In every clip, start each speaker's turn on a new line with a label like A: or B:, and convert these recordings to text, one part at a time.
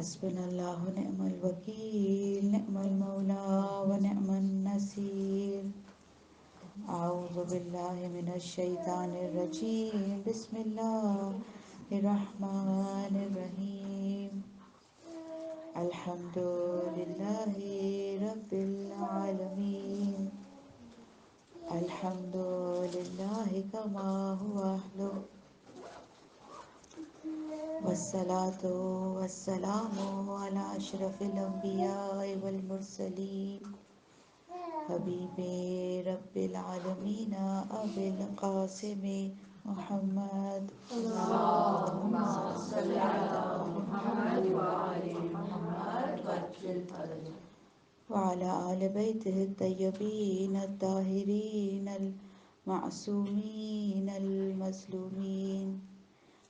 A: حسبنا اللہ نعم الوکیل نعم المولا ونعم النصیر اعوذ باللہ من الشیطان الرجیم بسم اللہ الرحمن الرحیم الحمد للہ رب العالمین الحمد للہ کما هو اہلہ والصلاة والسلام على اشرف الانبیاء والمرسلین حبیب رب العالمین ابی القاسم محمد
B: اللهم صل على محمد وآل محمد وعجل فرجه
A: وعلى آل بیتہ الطیبین الطاہرین المعصومین المظلومین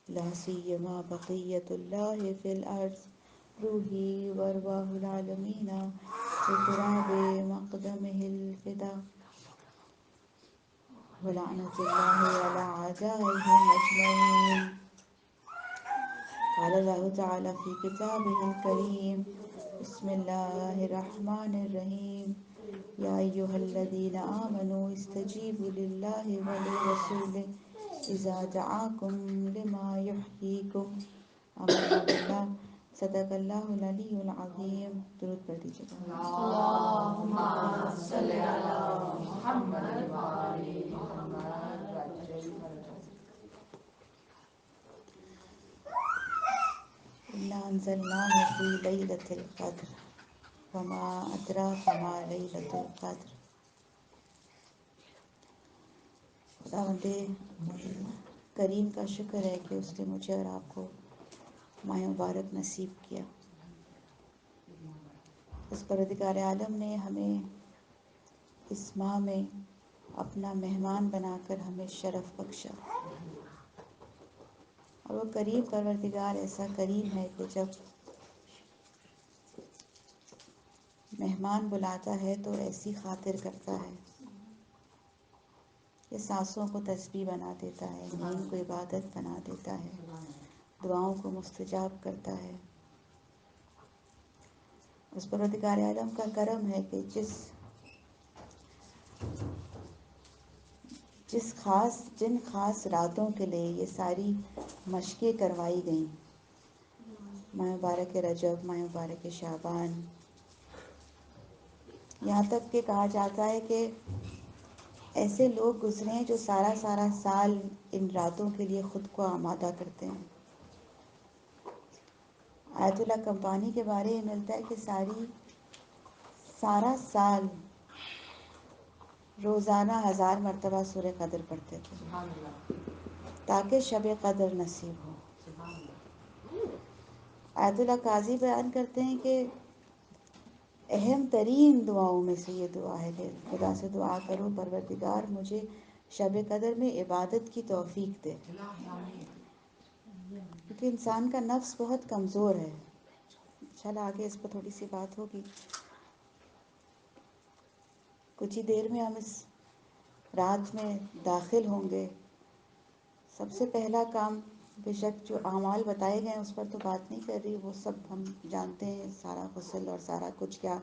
A: لا سیما بقیت اللہ فی الارض روحی وارواح العالمین بتراب مقدمہ الفدا ولعنۃ اللہ علی اعدائہم اجمعین قال اللہ تعالی فی کتابہ الکریم بسم اللہ الرحمن الرحیم یا ایہا الذین آمنوا استجیبوا للہ وللرسول اذا دعاکم لما یحییکم آمنا باللہ صدق اللہ العلی العظیم. درود پڑھ دیجیے گا.
B: اللهم صل على محمد وآل محمد وعجل فرجه
A: انا انزلناه فی لیلۃ القدر وما ادراک ما لیلۃ القدر. خداوند کریم کا شکر ہے کہ اس نے مجھے اور آپ کو ماہ مبارک نصیب کیا. اس پروردگار عالم نے ہمیں اس ماہ میں اپنا مہمان بنا کر ہمیں شرف بخشا، اور وہ کریم پروردگار ایسا کریم ہے کہ جب مہمان بلاتا ہے تو ایسی خاطر کرتا ہے کہ سانسوں کو تسبیح بنا دیتا ہے، نیند کو عبادت بنا دیتا ہے، دعاؤں کو مستجاب کرتا ہے. اس پروردگار عالم کا کرم ہے کہ جن خاص راتوں کے لیے یہ ساری مشقیں کروائی گئیں، ماہ مبارک رجب، ماہ مبارک شعبان، یہاں تک کہ کہا جاتا ہے کہ ایسے لوگ گزرے ہیں جو سارا سارا سال ان راتوں کے لیے خود کو آمادہ کرتے ہیں. آیت اللہ کمپانی کے بارے میں ملتا ہے کہ سارا سال روزانہ 1000 مرتبہ سورہ قدر پڑھتے تھے تاکہ شب قدر نصیب ہو. آیت اللہ قاضی بیان کرتے ہیں کہ اہم ترین دعاؤں میں سے یہ دعا ہے کہ خدا سے دعا کرو پروردگار مجھے شب قدر میں عبادت کی توفیق دے، کیونکہ انسان کا نفس بہت کمزور ہے. انشاءاللہ آگے اس پر تھوڑی سی بات ہوگی. کچھ ہی دیر میں ہم اس رات میں داخل ہوں گے. سب سے پہلا کام، بے شک جو اعمال بتائے گئے ہیں اس پر تو بات نہیں کر رہی، وہ سب ہم جانتے ہیں، سارا غسل اور سارا کچھ کیا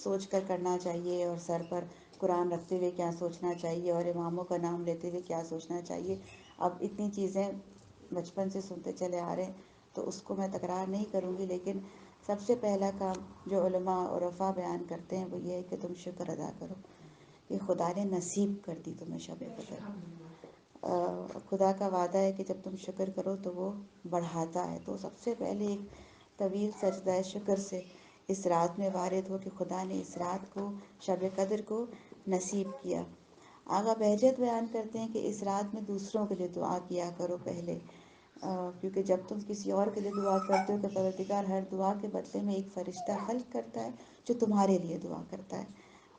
A: سوچ کر کرنا چاہیے، اور سر پر قرآن رکھتے ہوئے کیا سوچنا چاہیے، اور اماموں کا نام لیتے ہوئے کیا سوچنا چاہیے. اب اتنی چیزیں بچپن سے سنتے چلے آ رہے ہیں تو اس کو میں تکرار نہیں کروں گی، لیکن سب سے پہلا کام جو علماء اور عرفاء بیان کرتے ہیں وہ یہ ہے کہ تم شکر ادا کرو کہ خدا نے نصیب کر دی تمہیں شب قدر. خدا کا وعدہ ہے کہ جب تم شکر کرو تو وہ بڑھاتا ہے. تو سب سے پہلے ایک طویل سجدہ شکر سے اس رات میں وارد ہو کہ خدا نے اس رات کو شب قدر کو نصیب کیا. آغا بہجت بیان کرتے ہیں کہ اس رات میں دوسروں کے لیے دعا کیا کرو پہلے، کیونکہ جب تم کسی اور کے لیے دعا کرتے ہو تو پروردگار ہر دعا کے بدلے میں ایک فرشتہ خلق کرتا ہے جو تمہارے لیے دعا کرتا ہے.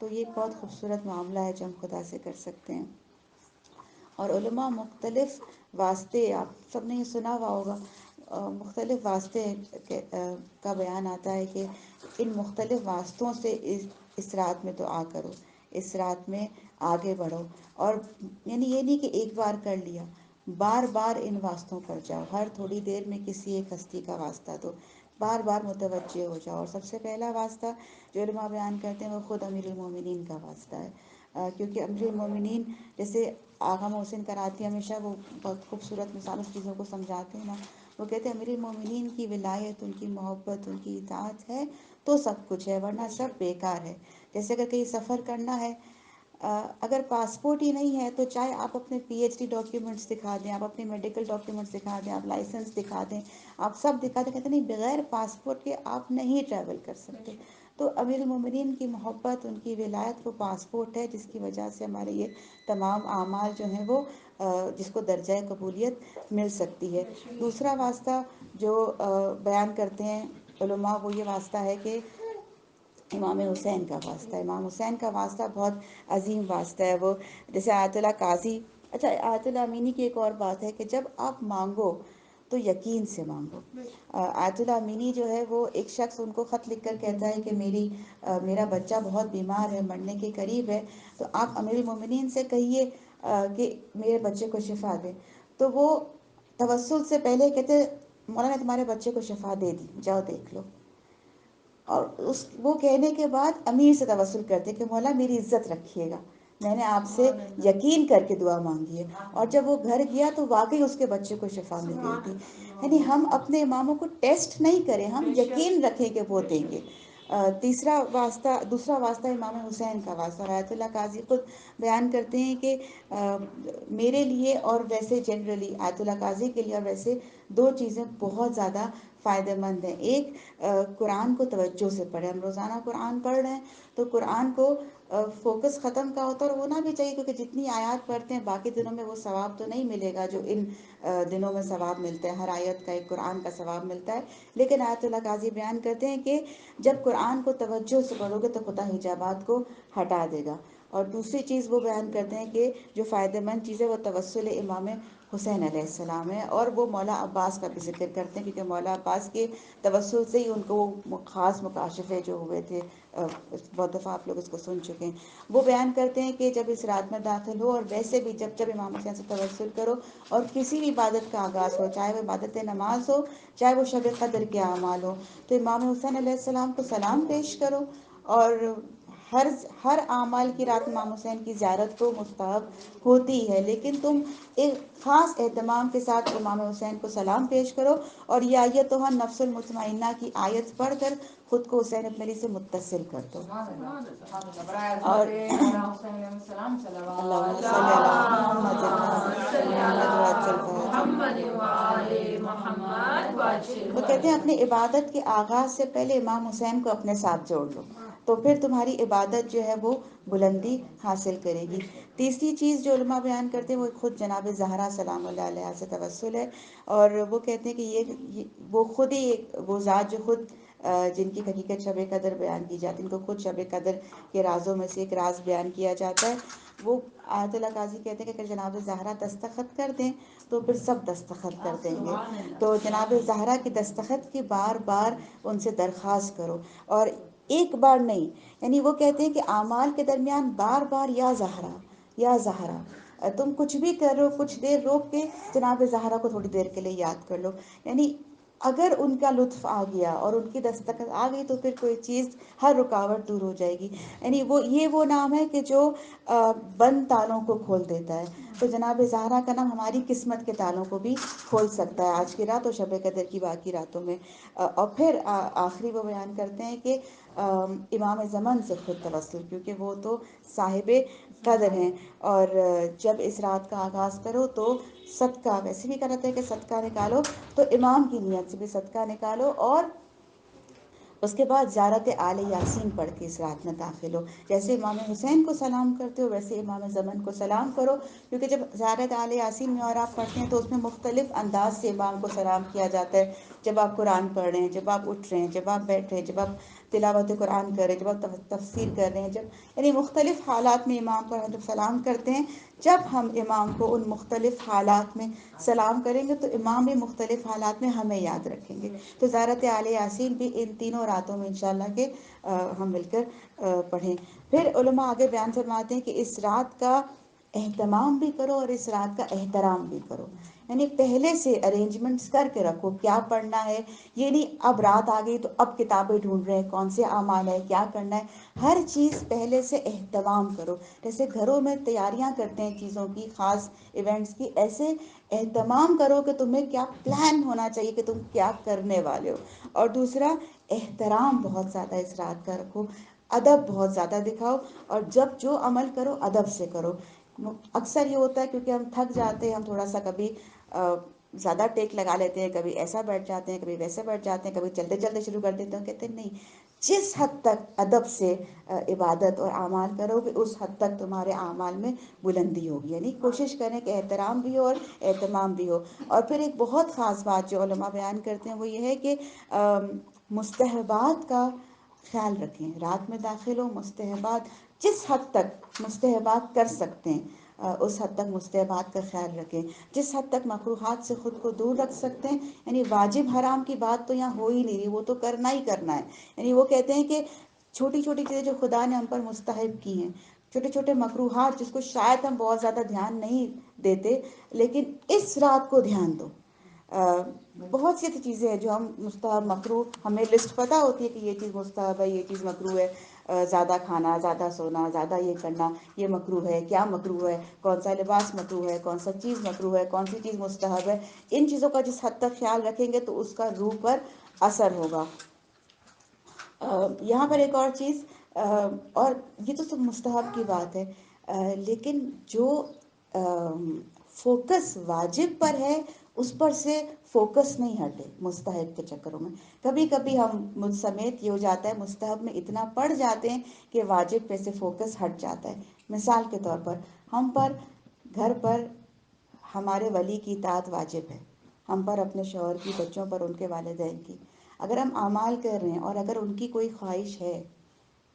A: تو یہ ایک بہت خوبصورت معاملہ ہے جو ہم خدا سے کر سکتے ہیں. اور علماء مختلف واسطے، آپ سب نے یہ سنا ہوا ہوگا، مختلف واسطے کا بیان آتا ہے کہ ان مختلف واسطوں سے اس رات میں دعا کرو، اس رات میں آگے بڑھو. اور یعنی یہ نہیں کہ ایک بار کر لیا، بار بار ان واسطوں پر جاؤ. ہر تھوڑی دیر میں کسی ایک ہستی کا واسطہ دو. بار بار متوجہ ہو جاؤ. اور سب سے پہلا واسطہ جو علماء بیان کرتے ہیں وہ خود امیر المومنین کا واسطہ ہے، کیونکہ امیر المومنین جیسے آغا محسن کراتی ہمیشہ وہ بہت خوبصورت مثال اس چیزوں کو سمجھاتے ہیں نا. وہ کہتے ہیں امیر المومنین کی ولایت، ان کی محبت، ان کی اطاعت ہے تو سب کچھ ہے، ورنہ سب بیکار ہے. جیسے اگر کہیں سفر کرنا ہے، اگر پاسپورٹ ہی نہیں ہے تو چاہے آپ اپنے پی ایچ ڈی ڈاکیومنٹس دکھا دیں، آپ اپنے میڈیکل ڈاکیومنٹس دکھا دیں، آپ لائسنس دکھا دیں، آپ سب دکھا دیں، کہتے نہیں بغیر پاسپورٹ کے آپ نہیں ٹریول کر سکتے. تو امیر المومنین کی محبت، ان کی ولایت وہ پاسپورٹ ہے جس کی وجہ سے ہمارے یہ تمام اعمال جو ہیں وہ جس کو درجہ قبولیت مل سکتی ہے. دوسرا واسطہ جو بیان کرتے ہیں علماء وہ یہ واسطہ ہے کہ امام حسین کا واسطہ. امام حسین کا واسطہ بہت عظیم واسطہ ہے. وہ جیسے آیت اللہ قاضی، اچھا آیت اللہ امینی کی ایک اور بات ہے کہ جب آپ مانگو تو یقین سے مانگو. آیت اللہ امینی جو ہے وہ ایک شخص ان کو خط لکھ کر کہتا ہے کہ میرا بچہ بہت بیمار ہے، مرنے کے قریب ہے، تو آپ امیر المومنین سے کہیے کہ میرے بچے کو شفا دیں. تو وہ توسل سے پہلے کہتے مولا نے تمہارے بچے کو شفا دے دی، جاؤ دیکھ لو. اور وہ کہنے کے بعد امیر سے توسل کرتے کہ مولا میری عزت رکھیے گا، میں نے آپ سے یقین کر کے دعا مانگی ہے. اور جب وہ گھر گیا تو واقعی اس کے بچے کو شفا مل گئی تھی. یعنی ہم اپنے اماموں کو ٹیسٹ نہیں کریں، ہم یقین رکھیں کہ وہ دیں گے. دوسرا واسطہ امام حسین کا واسطہ. آیت اللہ قاضی خود بیان کرتے ہیں کہ میرے لیے اور ویسے جنرلی آیت اللہ قاضی کے لیے اور ویسے دو چیزیں بہت زیادہ فائدہ مند ہیں. ایک، قرآن کو توجہ سے پڑھیں. ہم روزانہ قرآن پڑھ رہے ہیں تو قرآن کو فوکس ختم کا ہوتا ہے، اور ہونا بھی چاہیے کیونکہ جتنی آیات پڑھتے ہیں باقی دنوں میں وہ ثواب تو نہیں ملے گا جو ان دنوں میں ثواب ملتا ہے. ہر آیت کا ایک قرآن کا ثواب ملتا ہے. لیکن آیت اللہ قاضی بیان کرتے ہیں کہ جب قرآن کو توجہ سے پڑھو گے تو خدا حجابات کو ہٹا دے گا. اور دوسری چیز وہ بیان کرتے ہیں کہ جو فائدہ مند چیز ہے وہ توسل امام حسین علیہ السلام ہے. اور وہ مولا عباس کا بھی ذکر کرتے ہیں کیونکہ مولا عباس کے توسل سے ہی ان کو خاص مکاشفے جو ہوئے تھے، بہت دفعہ آپ لوگ اس کو سن چکے ہیں. وہ بیان کرتے ہیں کہ جب اس رات میں داخل ہو اور ویسے بھی جب امام حسین سے توسل کرو اور کسی بھی عبادت کا آغاز ہو، چاہے وہ عبادت نماز ہو، چاہے وہ شب قدر کے اعمال ہو، تو امام حسین علیہ السلام کو سلام پیش کرو. اور ہر اعمال کی رات امام حسین کی زیارت تو مستحب ہوتی ہے، لیکن تم ایک خاص اہتمام کے ساتھ امام حسین کو سلام پیش کرو. اور یہ آیت نفس المطمئنہ کی آیت پڑھ کر خود کو حسین ابن علی سے متصل کر دو. اور اللہم صلی علی محمد وہ کہتے ہیں اپنی عبادت کے آغاز سے پہلے امام حسین کو اپنے ساتھ جوڑ لو تو پھر تمہاری عبادت جو ہے وہ بلندی حاصل کرے گی. تیسری چیز جو علماء بیان کرتے ہیں وہ خود جناب زہرا سلام اللہ علیہ سے توسل ہے. اور وہ کہتے ہیں کہ یہ وہ خود ہی وہ ذات جو خود جن کی حقیقت شب قدر بیان کی جاتی ہے، ان کو خود شب قدر کے رازوں میں سے ایک راز بیان کیا جاتا ہے. وہ آیت اللہ قاضی کہتے ہیں کہ اگر جناب زہرا دستخط کر دیں تو پھر سب دستخط کر دیں گے. تو جناب زہرا کی دستخط کی بار بار ان سے درخواست کرو، اور ایک بار نہیں. یعنی وہ کہتے ہیں کہ اعمال کے درمیان بار بار یا زہرا یا زہرا، تم کچھ بھی کرو کچھ دیر روک کے جناب زہرا کو تھوڑی دیر کے لیے یاد کر لو. یعنی اگر ان کا لطف آ گیا اور ان کی دستخط آ گئی تو پھر کوئی چیز ہر رکاوٹ دور ہو جائے گی. یعنی وہ نام ہے کہ جو بند تالوں کو کھول دیتا ہے. تو جناب زہرا کا نام ہماری قسمت کے تالوں کو بھی کھول سکتا ہے آج کی رات اور شب قدر کی باقی راتوں میں. اور پھر آخری وہ بیان کرتے ہیں کہ امام زمن سے خود توسل، کیونکہ وہ تو صاحب قدر ہیں. اور جب اس رات کا آغاز کرو تو صدقہ، ویسے بھی کہتے ہیں کہ صدقہ نکالو تو امام کی نیت سے بھی صدقہ نکالو، اور اس کے بعد زیارت آل یاسین پڑھ کے اس رات میں داخل ہو. جیسے امام حسین کو سلام کرتے ہو ویسے امام زمن کو سلام کرو، کیونکہ جب زیارت آل یاسین میں اور آپ پڑھتے ہیں تو اس میں مختلف انداز سے امام کو سلام کیا جاتا ہے. جب آپ قرآن پڑھ رہے ہیں، جب آپ اٹھ رہے ہیں، جب آپ بیٹھ رہے ہیں، جب آپ تلاوت قرآن کر رہے ہیں، جب آپ تفسیر کر رہے ہیں، یعنی مختلف حالات میں امام کو جب سلام کرتے ہیں. جب ہم امام کو ان مختلف حالات میں سلام کریں گے تو امام بھی مختلف حالات میں ہمیں یاد رکھیں گے. تو زیارت آل یاسین بھی ان تینوں راتوں میں انشاءاللہ کہ ہم مل کر پڑھیں. پھر علماء آگے بیان فرماتے ہیں کہ اس رات کا اہتمام بھی کرو اور اس رات کا احترام بھی کرو. یعنی پہلے سے ارینجمنٹس کر کے رکھو کیا پڑھنا ہے. یہ نہیں اب رات آ گئی تو اب کتابیں ڈھونڈ رہے ہیں کون سے اعمال ہے کیا کرنا ہے. ہر چیز پہلے سے اہتمام کرو. جیسے گھروں میں تیاریاں کرتے ہیں چیزوں کی خاص ایونٹس کی, ایسے اہتمام کرو کہ تمہیں کیا پلان ہونا چاہیے کہ تم کیا کرنے والے ہو. اور دوسرا, احترام بہت زیادہ اس رات کا رکھو, ادب بہت زیادہ دکھاؤ, اور جب جو عمل کرو ادب سے کرو. اکثر یہ ہوتا ہے کیونکہ ہم تھک جاتے ہیں, ہم تھوڑا سا کبھی زیادہ ٹیک لگا لیتے ہیں, کبھی ایسا بیٹھ جاتے ہیں, کبھی ویسے بیٹھ جاتے ہیں, کبھی چلتے چلتے شروع کر دیتے ہیں. کہتے ہیں نہیں, جس حد تک ادب سے عبادت اور اعمال کرو گے اس حد تک تمہارے اعمال میں بلندی ہوگی. یعنی کوشش کریں کہ احترام بھی ہو اور اہتمام بھی ہو. اور پھر ایک بہت خاص بات جو علماء بیان کرتے ہیں وہ یہ ہے کہ مستحبات کا خیال رکھیں. رات میں داخل ہو, مستحبات جس حد تک مستحبات کر سکتے ہیں اس حد تک مستحبات کا خیال رکھیں. جس حد تک مکروہات سے خود کو دور رکھ سکتے ہیں, یعنی واجب حرام کی بات تو یہاں ہو ہی نہیں رہی, وہ تو کرنا ہی کرنا ہے. یعنی وہ کہتے ہیں کہ چھوٹی چھوٹی چیزیں جو خدا نے ہم پر مستحب کی ہیں, چھوٹے چھوٹے مکروہات جس کو شاید ہم بہت زیادہ دھیان نہیں دیتے, لیکن اس رات کو دھیان دو. بہت سی ایسی چیزیں ہیں جو ہم مستحب مکروہ ہمیں لسٹ پتہ ہوتی ہے کہ یہ چیز مستحب ہے, یہ چیز مکروہ ہے. زیادہ کھانا, زیادہ سونا, زیادہ یہ کرنا یہ مکروہ ہے. کیا مکروہ ہے, کون سا لباس مکروہ ہے, کون سا چیز مکروہ ہے, کون سی چیز مستحب ہے. ان چیزوں کا جس حد تک خیال رکھیں گے تو اس کا روح پر اثر ہوگا. یہاں پر ایک اور چیز, اور یہ تو سب مستحب کی بات ہے, لیکن جو فوکس واجب پر ہے اس پر سے فوکس نہیں ہٹے مستحب کے چکروں میں. کبھی کبھی ہم مجھ سمیت یہ ہو جاتا ہے, مستحب میں اتنا پڑ جاتے ہیں کہ واجب پہ سے فوکس ہٹ جاتا ہے. مثال کے طور پر ہم پر گھر پر ہمارے ولی کی اطاعت واجب ہے, ہم پر اپنے شوہر کی, بچوں پر ان کے والدین کی. اگر ہم اعمال کر رہے ہیں اور اگر ان کی کوئی خواہش ہے,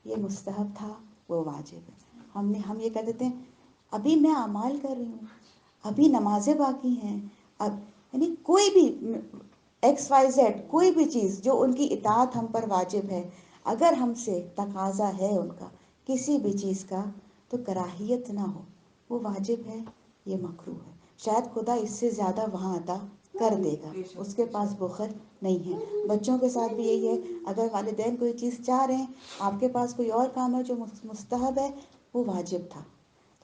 A: یہ مستحب تھا وہ واجب ہے. ہم یہ کہہ دیتے ہیں ابھی میں اعمال کر رہی ہوں, ابھی نمازیں باقی ہیں, اب یعنی کوئی بھی ایکس وائی زیڈ کوئی بھی چیز جو ان کی اطاعت ہم پر واجب ہے, اگر ہم سے تقاضا ہے ان کا کسی بھی چیز کا تو کراہیت نہ ہو, وہ واجب ہے یہ مکروہ ہے. شاید خدا اس سے زیادہ وہاں عطا کر دے گا, اس کے پاس بخل نہیں ہے. بچوں کے ساتھ بھی یہی ہے, اگر والدین کوئی چیز چاہ رہے ہیں, آپ کے پاس کوئی اور کام ہے جو مستحب ہے وہ واجب تھا.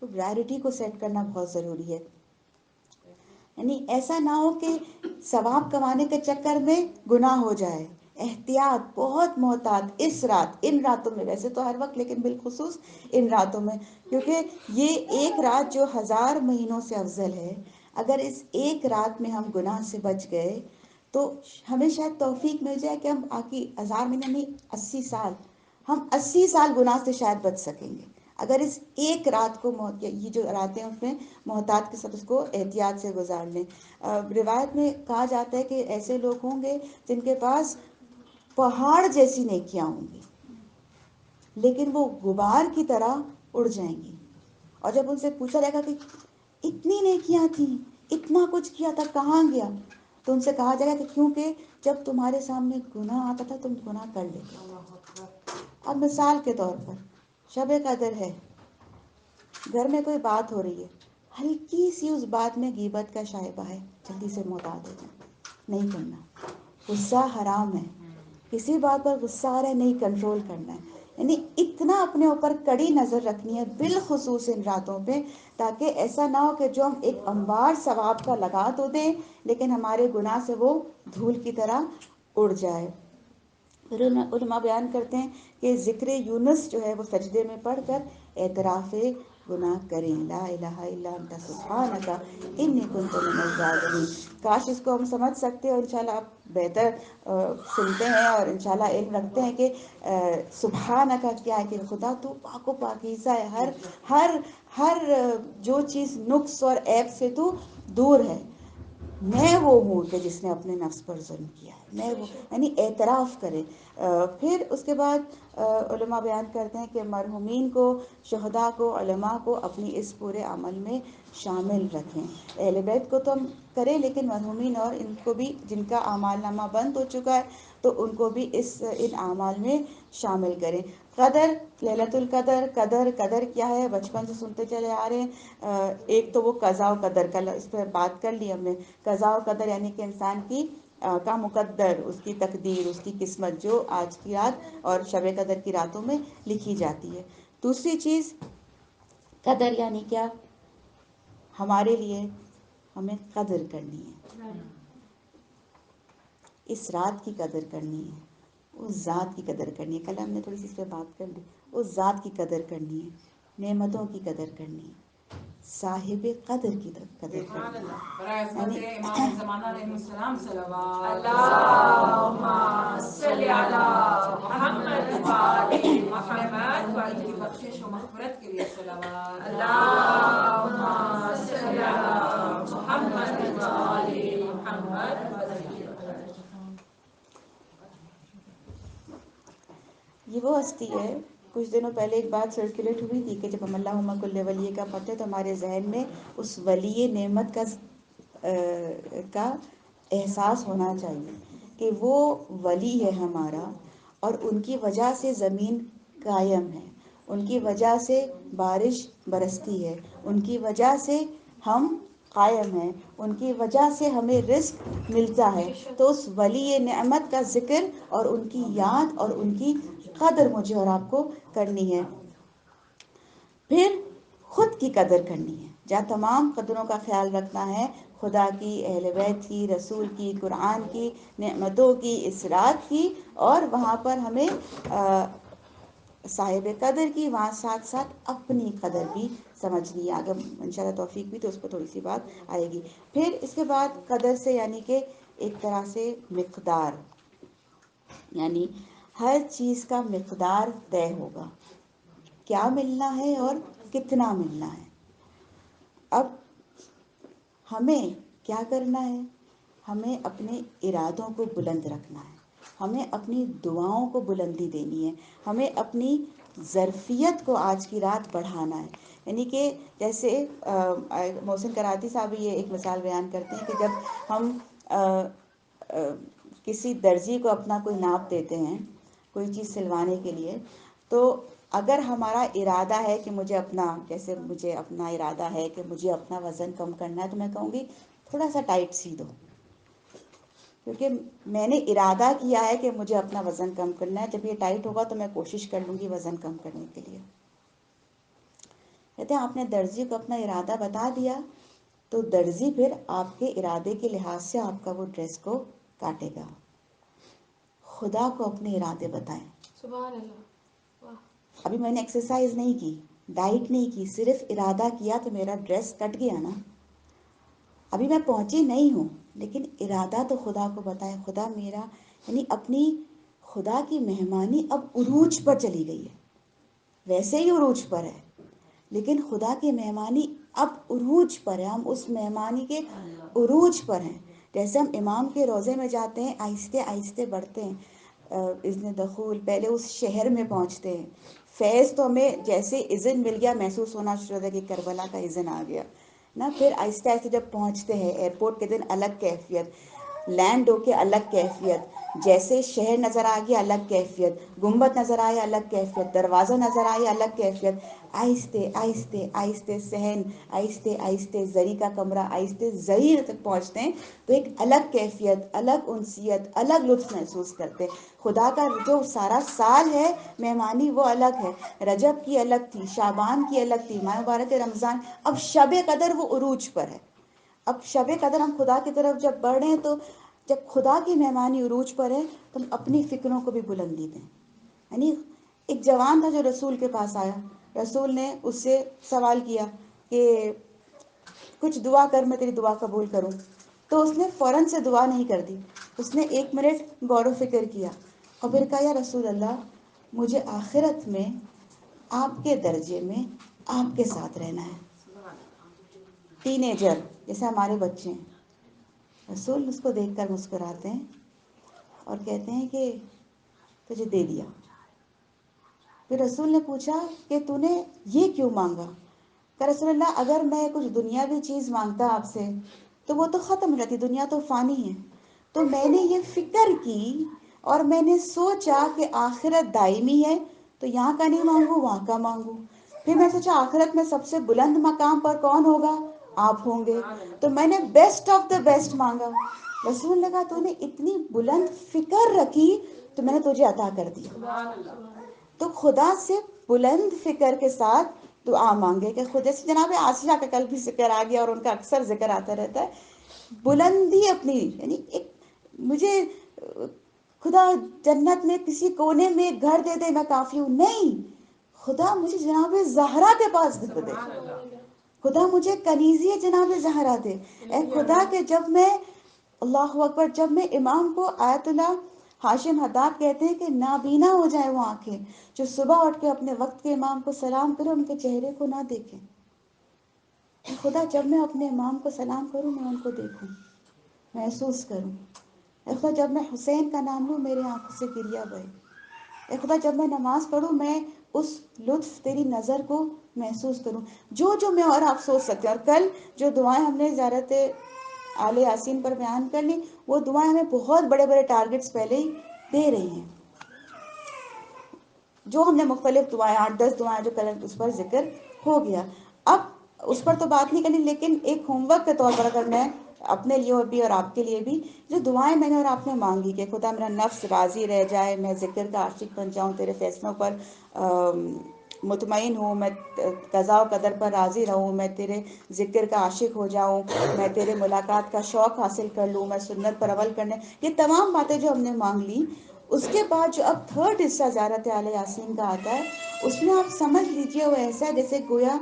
A: تو پرائرٹی کو سیٹ کرنا بہت ضروری ہے. یعنی ایسا نہ ہو کہ ثواب کمانے کے چکر میں گناہ ہو جائے. احتیاط, بہت محتاط اس رات, ان راتوں میں, ویسے تو ہر وقت لیکن بالخصوص ان راتوں میں, کیونکہ یہ ایک رات جو 1000 مہینوں سے افضل ہے, اگر اس ایک رات میں ہم گناہ سے بچ گئے تو ہمیں شاید توفیق مل جائے کہ ہم باقی 1000 مہینے نہیں 80 سال, ہم 80 سال گناہ سے شاید بچ سکیں گے اگر اس ایک رات کو یہ جو راتیں ہیں اس میں محتاط کے ساتھ اس کو احتیاط سے گزار لیں. روایت میں کہا جاتا ہے کہ ایسے لوگ ہوں گے جن کے پاس پہاڑ جیسی نیکیاں ہوں گی, لیکن وہ غبار کی طرح اڑ جائیں گی. اور جب ان سے پوچھا جائے گا کہ اتنی نیکیاں تھیں, اتنا کچھ کیا تھا, کہاں گیا, تو ان سے کہا جائے گا کہ کیونکہ جب تمہارے سامنے گناہ آتا تھا تم گناہ کر لیتے تھے. اب مثال کے طور پر شب قدر ہے, گھر میں کوئی بات ہو رہی ہے, ہلکی سی اس بات میں غیبت کا شائبہ ہے, جلدی سے محتاط ہو جائیں, نہیں کرنا. غصہ حرام ہے, کسی بات پر غصہ آ رہا ہے نہیں کنٹرول کرنا ہے. یعنی اتنا اپنے اوپر کڑی نظر رکھنی ہے بالخصوص ان راتوں پہ, تاکہ ایسا نہ ہو کہ جو ہم ایک انبار ثواب کا لگا تو دیں لیکن ہمارے گناہ سے وہ دھول کی طرح اڑ جائے. علماء بیان کرتے ہیں کہ ذکر یونس جو ہے وہ سجدے میں پڑھ کر اعتراف گناہ کریں, لا الہ الا انت سبحانک انی کنت من الظالمین. کاش اس کو ہم سمجھ سکتے اور انشاءاللہ آپ بہتر سنتے ہیں اور انشاءاللہ علم رکھتے ہیں کہ سبحانک کیا ہے, کہ خدا تو پاک و پاکیزہ ہے, ہر جو چیز نقص اور عیب سے تو دور ہے. میں وہ ہوں کہ جس نے اپنے نفس پر ظلم کیا ہے, میں وہ, یعنی اعتراف کرے. پھر اس کے بعد علماء بیان کرتے ہیں کہ مرحومین کو, شہداء کو, علماء کو اپنی اس پورے عمل میں شامل رکھیں. اہل بیت کو تو ہم کریں لیکن مرحومین اور ان کو بھی جن کا اعمال نامہ بند ہو چکا ہے تو ان کو بھی ان اعمال میں شامل کریں. قدر، ليلۃ القدر، قدر کیا ہے؟ بچپن سے سنتے چلے آ رہے ہیں. ایک تو وہ قضاء و قدر، کل اس پہ بات کر لی ہم نے. قضاء و قدر یعنی کہ انسان کی کا مقدر، اس کی تقدیر، اس کی قسمت جو آج کی رات اور شب قدر کی راتوں میں لکھی جاتی ہے. دوسری چیز قدر یعنی کیا؟ ہمارے لیے ہمیں قدر کرنی ہے، اس رات کی قدر کرنی ہے، اس ذات کی قدر کرنی ہے. کل ہم نے تھوڑی سی اس پہ بات کر لی. اس ذات کی قدر کرنی ہے، نعمتوں کی قدر کرنی ہے، صاحب قدر کی قدر کرنی ہے.
B: امام زمانہ علیہ السلام صلوات اللہم صلی علی محمد و آل محمد، و ان کی بخشش و مغفرت کے لیے صلوات. اللہم صلی علی محمد و آل محمد.
A: یہ وہ ہستی ہے. کچھ دنوں پہلے ایک بات سرکولیٹ ہوئی تھی کہ جب ہم اللہم کل ولی کا پڑھتے ہیں تو ہمارے ذہن میں اس ولی نعمت کا احساس ہونا چاہیے کہ وہ ولی ہے ہمارا، اور ان کی وجہ سے زمین قائم ہے، ان کی وجہ سے بارش برستی ہے، ان کی وجہ سے ہم قائم ہیں، ان کی وجہ سے ہمیں رزق ملتا ہے. تو اس ولی نعمت کا ذکر اور ان کی یاد اور ان کی قدر مجھے اور آپ کو کرنی ہے. پھر خود کی قدر کرنی ہے، جہاں تمام قدروں کا خیال رکھنا ہے، خدا کی، اہل بیت کی، رسول کی، قرآن کی، نعمتوں کی، اس رات کی، اور وہاں پر ہمیں صاحب قدر کی، وہاں ساتھ ساتھ اپنی قدر بھی سمجھنی ہے. اگر انشاءاللہ توفیق بھی تو اس پہ تھوڑی سی بات آئے گی. پھر اس کے بعد قدر سے یعنی کہ ایک طرح سے مقدار، یعنی ہر چیز کا مقدار طے ہوگا، کیا ملنا ہے اور کتنا ملنا ہے. اب ہمیں کیا کرنا ہے؟ ہمیں اپنے ارادوں کو بلند رکھنا ہے، ہمیں اپنی دعاؤں کو بلندی دینی ہے، ہمیں اپنی ظرفیت کو آج کی رات بڑھانا ہے. یعنی کہ جیسے محسن کراتی صاحب یہ ایک مثال بیان کرتے ہیں کہ جب ہم کسی درزی کو اپنا کوئی ناپ دیتے ہیں کوئی چیز سلوانے کے لیے، تو اگر ہمارا ارادہ ہے کہ مجھے اپنا ارادہ ہے کہ مجھے اپنا وزن کم کرنا ہے، تو میں کہوں گی تھوڑا سا ٹائٹ سی دو، کیونکہ میں نے ارادہ کیا ہے کہ مجھے اپنا وزن کم کرنا ہے. جب یہ ٹائٹ ہوگا تو میں کوشش کر لوں گی وزن کم کرنے کے لیے. کہتے ہیں آپ نے درزی کو اپنا ارادہ بتا دیا تو درزی پھر آپ کے ارادے کے لحاظ سے آپ کا وہ ڈریس کو کاٹے گا. خدا کو اپنے ارادے بتائیں.
B: سبحان اللہ.
A: ابھی میں نے ایکسرسائز نہیں کی، ڈائٹ نہیں کی، صرف ارادہ کیا تو میرا ڈریس کٹ گیا نا. ابھی میں پہنچی نہیں ہوں لیکن ارادہ تو خدا کو بتائیں. خدا میرا، یعنی اپنی خدا کی مہمانی اب عروج پر چلی گئی ہے، ویسے ہی عروج پر ہے لیکن خدا کی مہمانی اب عروج پر ہے. ہم اس مہمانی کے عروج پر ہیں. جیسے ہم امام کے روضے میں جاتے ہیں، آہستہ آہستہ بڑھتے ہیں، اذن دخول، پہلے اس شہر میں پہنچتے ہیں. فیض تو ہمیں جیسے اذن مل گیا محسوس ہونا شروع ہوتا ہے کہ کربلا کا اذن آ گیا نا. پھر آہستہ آہستہ جب پہنچتے ہیں ایئرپورٹ کے دن الگ کیفیت، لینڈ ہو کے الگ کیفیت، جیسے شہر نظر آ گیا الگ کیفیت، گنبد نظر آئے الگ کیفیت، دروازہ نظر آئے الگ کیفیت. آہستہ آہستہ آہستہ صحن، آہستہ آہستہ زری کا کمرہ، آہستہ زری تک پہنچتے ہیں تو ایک الگ کیفیت، الگ انسیت، الگ لطف محسوس کرتے ہیں. خدا کا جو سارا سال ہے مہمانی وہ الگ ہے. رجب کی الگ تھی، شعبان کی الگ تھی، ماہ مبارک رمضان. اب شب قدر وہ عروج پر ہے. اب شب قدر ہم خدا کی طرف جب بڑھ رہے ہیں تو جب خدا کی مہمانی عروج پر ہے تو ہم اپنی فکروں کو بھی بلندی دیں. یعنی ایک جوان تھا جو رسول کے پاس آیا، رسول نے اس سے سوال کیا کہ کچھ دعا کر میں تیری دعا قبول کروں. تو اس نے فوراً سے دعا نہیں کر دی، اس نے 1 منٹ غور و فکر کیا اور پھر کہا یا رسول اللہ مجھے آخرت میں آپ کے درجے میں آپ کے ساتھ رہنا ہے. ٹین ایجر جیسے ہمارے بچے ہیں، رسول اس کو دیکھ کر مسکراتے ہیں اور کہتے ہیں کہ تجھے دے دیا. پھر رسول نے پوچھا کہ تو نے یہ کیوں مانگا؟ کہ رسول اللہ اگر میں کچھ دنیاوی چیز مانگتا آپ سے تو وہ تو ختم ہو جاتی، دنیا تو فانی ہے. تو میں نے یہ فکر کی اور میں نے سوچا کہ آخرت دائمی ہے تو یہاں کا نہیں مانگوں وہاں کا مانگوں. پھر میں سوچا آخرت میں سب سے بلند مقام پر کون ہوگا؟ آپ ہوں گے. تو میں نے بیسٹ آف دا بیسٹ مانگا. رسول نے کہا تو نے اتنی بلند فکر رکھی تو میں نے تجھے عطا کر دیا. تو خدا سے بلند فکر کے ساتھ دعا مانگے کہ خدا سے. جناب آسیہ کا کل بھی ذکر آ گیا اور ان کا اکثر ذکر آتا رہتا ہے. بلندی اپنی یعنی ایک مجھے خدا جنت میں کسی کونے میں گھر دے دے میں کافی ہوں نہیں. خدا مجھے جناب زہرا کے پاس گھر دے. خدا مجھے کنیزی جناب زہرا دے. اے خدا کہ جب میں اللہ اکبر جب میں امام کو آیت اللہ ہاشم حداد کہتے ہیں کہ نابینا ہو جائے وہ آنکھیں جو صبح اٹھ کے اپنے وقت کے امام کو سلام کرے ان کے چہرے کو نہ دیکھیں. اے خدا جب میں اپنے امام کو سلام کروں میں ان کو دیکھوں محسوس کروں. اے خدا جب میں حسین کا نام لوں میرے آنکھوں سے گریا بہے. اے خدا جب میں نماز پڑھوں میں اس لطف تیری نظر کو محسوس کروں. جو میں اور آپ سوچ سکتے ہیں. اور کل جو دعائیں ہم نے زیارت آل یاسین پر بیان کر لی وہ دعائیں ہمیں بہت بڑے بڑے ٹارگٹس پہلے ہی دے رہی ہیں. جو ہم نے مختلف دعائیں 8-10 دعائیں جو کل اس پر ذکر ہو گیا. اب اس پر تو بات نہیں کرنی لیکن ایک ہوم ورک کے طور پر اگر میں اپنے لیے بھی اور آپ کے لیے بھی جو دعائیں میں نے اور آپ نے مانگی کہ خدا میرا نفس راضی رہ جائے میں ذکر کا عاشق بن جاؤں تیرے فیصلوں پر مطمئن ہوں میں قضاء و قدر پر راضی رہوں میں تیرے ذکر کا عاشق ہو جاؤں میں تیرے ملاقات کا شوق حاصل کر لوں میں سنت پر عمل کرنے. یہ تمام باتیں جو ہم نے مانگ لی اس کے بعد جو اب تھرڈ حصہ زیارت آل یاسین کا آتا ہے اس میں آپ سمجھ لیجئے وہ ایسا ہے جیسے گویا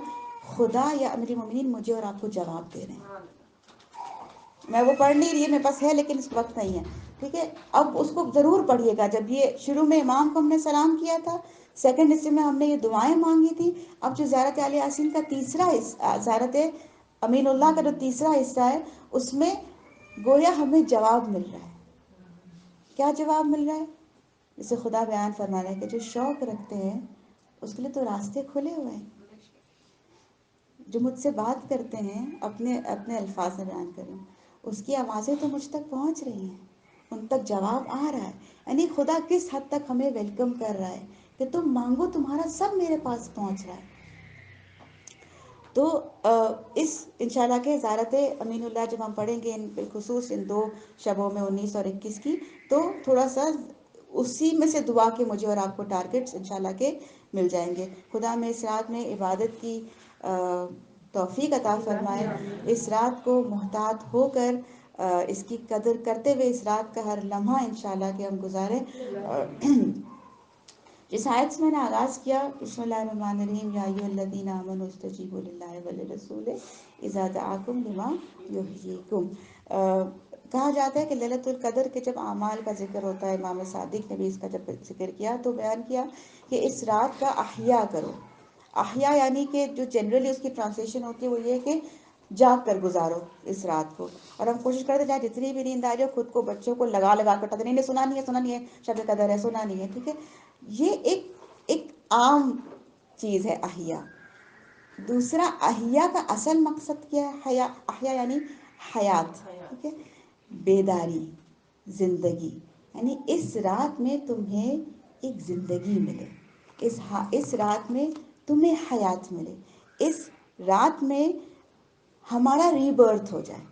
A: خدا یا امیر المومنین مجھے اور آپ کو جواب دے رہے ہیں. میں وہ پڑھ نہیں رہی ہے میرے پاس ہے لیکن اس وقت نہیں ہے. ٹھیک ہے اب اس کو ضرور پڑھیے گا. جب یہ شروع میں امام کو ہم نے سلام کیا تھا سیکنڈ حصے میں ہم نے یہ دعائیں مانگی تھی. اب جو زیارت آل یاسین کا تیسرا حصہ زیارت امین اللہ کا جو تیسرا حصہ ہے اس میں گویا ہمیں جواب مل رہا ہے. کیا جواب مل رہا ہے؟ جسے خدا بیان فرما رہا ہے کہ جو شوق رکھتے ہیں اس کے لیے تو راستے کھلے ہوئے ہیں. جو مجھ سے بات کرتے ہیں اپنے الفاظ میں بیان کریں اس کی آوازیں تو مجھ تک پہنچ رہی ہیں ان تک جواب آ رہا ہے. یعنی خدا کس حد تک ہمیں ویلکم کر رہا ہے کہ تم مانگو تمہارا سب میرے پاس پہنچ رہا ہے. تو اس انشاءاللہ کے زیارت امین اللہ جب ہم پڑھیں گے بالخصوص ان 2 شبوں میں 19 اور 21 کی تو تھوڑا سا اسی میں سے دعا کے مجھے اور آپ کو ٹارگٹس انشاءاللہ کے مل جائیں گے. خدا میں اس رات میں عبادت کی توفیق عطا فرمائے. اس رات کو محتاط ہو کر اس کی قدر کرتے ہوئے اس رات کا ہر لمحہ انشاءاللہ کہ ہم گزاریں. جس آیت سے میں نے آغاز کیا بسم اللہ الرحمن الرحیم یا ایھا الذین آمنوا استجیبوا للہ وللرسول اذا دعاکم لما یحییکم. کہا جاتا ہے کہ لیلۃ القدر کے جب اعمال کا ذکر ہوتا ہے امام صادق نے بھی اس کا جب ذکر کیا تو بیان کیا کہ اس رات کا احیا کرو. احیا یعنی کہ جو جنرلی اس کی ٹرانسلیشن ہوتی ہے وہ یہ ہے کہ جاگ کر گزارو اس رات کو. اور ہم کوشش کرتے جائیں جتنی بھی نیند آ جائے خود کو بچوں کو لگا کر اٹھاتے نہیں سنا نہیں ہے شب قدر ہے سنا نہیں ہے. ٹھیک ہے یہ ایک عام چیز ہے احیا. دوسرا احیا کا اصل مقصد کیا ہے؟ احیا یعنی حیات. ٹھیک ہے بیداری زندگی یعنی اس رات میں تمہیں ایک زندگی ملے. اس رات میں تمہیں حیات ملے. اس رات میں ہمارا ری برتھ ہو جائے.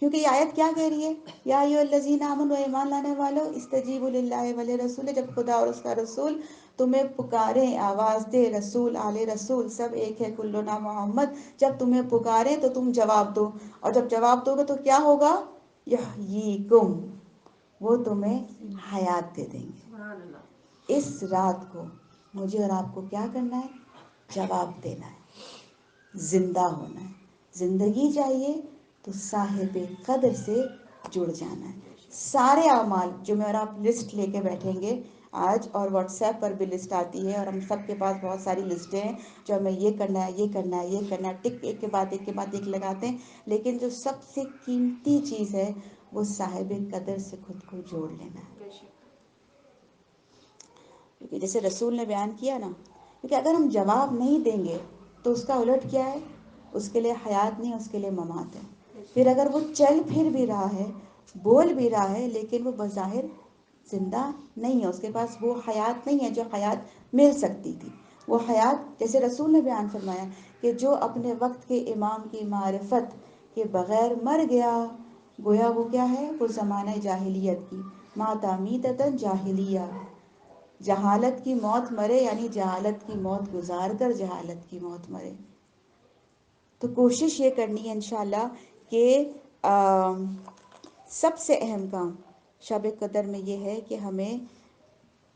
A: کیونکہ یہ آیت کیا کہہ رہی ہے یا ایھا الذین آمنوا ایمان لانے والو استجیبوا للہ وللرسول. جب خدا اور اس کا رسول تمہیں پکاریں آواز دے رسول آل رسول سب ایک ہے کلنا محمد. جب تمہیں پکاریں تو تم جواب دو اور جب جواب دو گے تو کیا ہوگا؟ یحییکم وہ تمہیں حیات دے دیں گے. اس رات کو مجھے اور آپ کو کیا کرنا ہے؟ جواب دینا ہے. زندہ ہونا ہے. زندگی چاہیے تو صاحب قدر سے جڑ جانا ہے. سارے اعمال جو میں اور آپ لسٹ لے کے بیٹھیں گے آج اور واٹس ایپ پر بھی لسٹ آتی ہے اور ہم سب کے پاس بہت ساری لسٹیں ہیں جو ہمیں یہ کرنا ہے یہ کرنا ہے یہ کرنا ہے ٹک ایک کے بعد ایک لگاتے ہیں. لیکن جو سب سے قیمتی چیز ہے وہ صاحب قدر سے خود کو جوڑ لینا ہے. کیونکہ جیسے رسول نے بیان کیا نا کیونکہ اگر ہم جواب نہیں دیں گے تو اس کا الٹ کیا ہے؟ اس کے لیے حیات نہیں اس کے لیے ممات ہے. پھر اگر وہ چل پھر بھی رہا ہے بول بھی رہا ہے لیکن وہ بظاہر زندہ نہیں ہے، اس کے پاس وہ حیات نہیں ہے جو حیات مل سکتی تھی. وہ حیات جیسے رسول نے بیان فرمایا کہ جو اپنے وقت کے امام کی معرفت کے بغیر مر گیا، گویا وہ کیا ہے، وہ زمانہ جاہلیت کی ماتا میتتن جاہلیہ، جہالت کی موت مرے، یعنی جہالت کی موت گزار کر جہالت کی موت مرے. تو کوشش یہ کرنی ہے انشاءاللہ کہ سب سے اہم کام شب قدر میں یہ ہے کہ ہمیں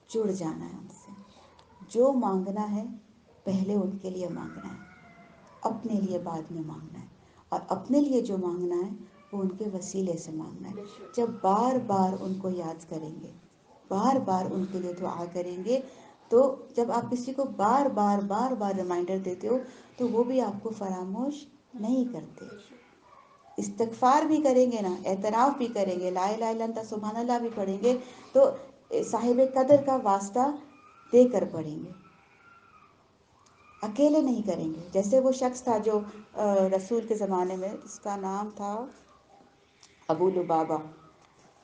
A: جڑ جانا ہے ان سے. جو مانگنا ہے پہلے ان کے لیے مانگنا ہے، اپنے لیے بعد میں مانگنا ہے، اور اپنے لیے جو مانگنا ہے وہ ان کے وسیلے سے مانگنا ہے. جب بار بار ان کو یاد کریں گے، بار بار ان کے لیے دعا کریں گے، تو جب آپ کسی کو بار بار بار بار ریمائنڈر دیتے ہو تو وہ بھی آپ کو فراموش نہیں کرتے. استغفار بھی کریں گے نا، اعتراف بھی کریں گے، لا الہ الا انت سبحان اللہ بھی پڑھیں گے، تو صاحب قدر کا واسطہ دے کر پڑھیں گے، اکیلے نہیں کریں گے. جیسے وہ شخص تھا جو رسول کے زمانے میں، اس کا نام تھا ابو لبابہ.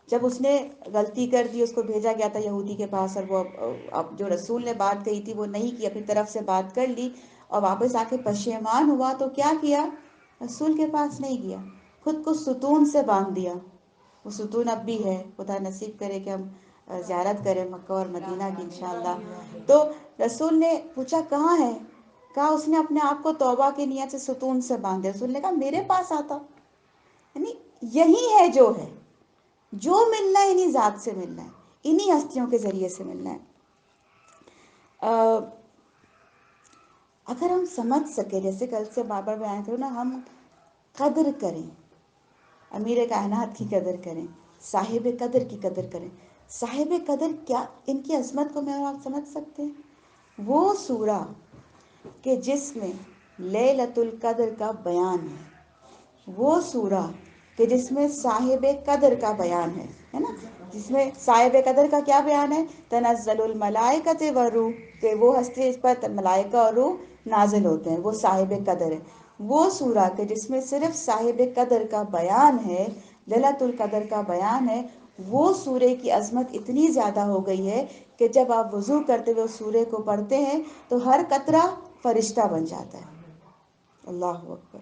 A: جب اس نے غلطی کر دی، اس کو بھیجا گیا تھا یہودی کے پاس، اور وہ اب جو رسول نے بات کہی تھی وہ نہیں کی، اپنی طرف سے بات کر لی اور واپس آ کے پشیمان ہوا، تو کیا کیا، رسول کے پاس نہیں گیا، خود کو ستون سے باندھ دیا. وہ ستون اب بھی ہے، خدا نصیب کرے کہ ہم زیارت کریں مکہ اور مدینہ کی انشاءاللہ. تو رسول نے پوچھا کہاں ہے، کہا اس نے اپنے آپ کو توبہ کی نیت سے ستون سے باندھ دیا. رسول نے کہا میرے پاس آتا. یعنی یہی ہے جو ہے، جو ملنا ہے انہی ذات سے ملنا ہے، انہی ہستیوں کے ذریعے سے ملنا ہے. اگر ہم سمجھ سکے، جیسے کل سے بار بار بیان کروں نا، ہم قدر کریں، امیر کائنات کی قدر کریں، صاحب قدر کی قدر کریں. صاحب قدر کیا، ان کی عظمت کو میں اور آپ سمجھ سکتے ہیں. وہ سورہ کہ جس میں لیلۃ القدر کا بیان ہے، وہ سورہ کہ جس میں صاحب قدر کا بیان ہے نا، جس میں صاحب قدر کا کیا بیان ہے، تنزل الملائکۃ والروح، کہ وہ ہستی اس پر ملائکہ اور روح نازل ہوتے ہیں، وہ صاحب قدر ہے. وہ سورہ کہ جس میں صرف صاحب قدر کا بیان ہے، لیلۃ القدر کا بیان ہے، وہ سورہ کی عظمت اتنی زیادہ ہو گئی ہے کہ جب آپ وضو کرتے ہوئے اس سورہ کو پڑھتے ہیں تو ہر قطرہ فرشتہ بن جاتا ہے. اللہ اکبر.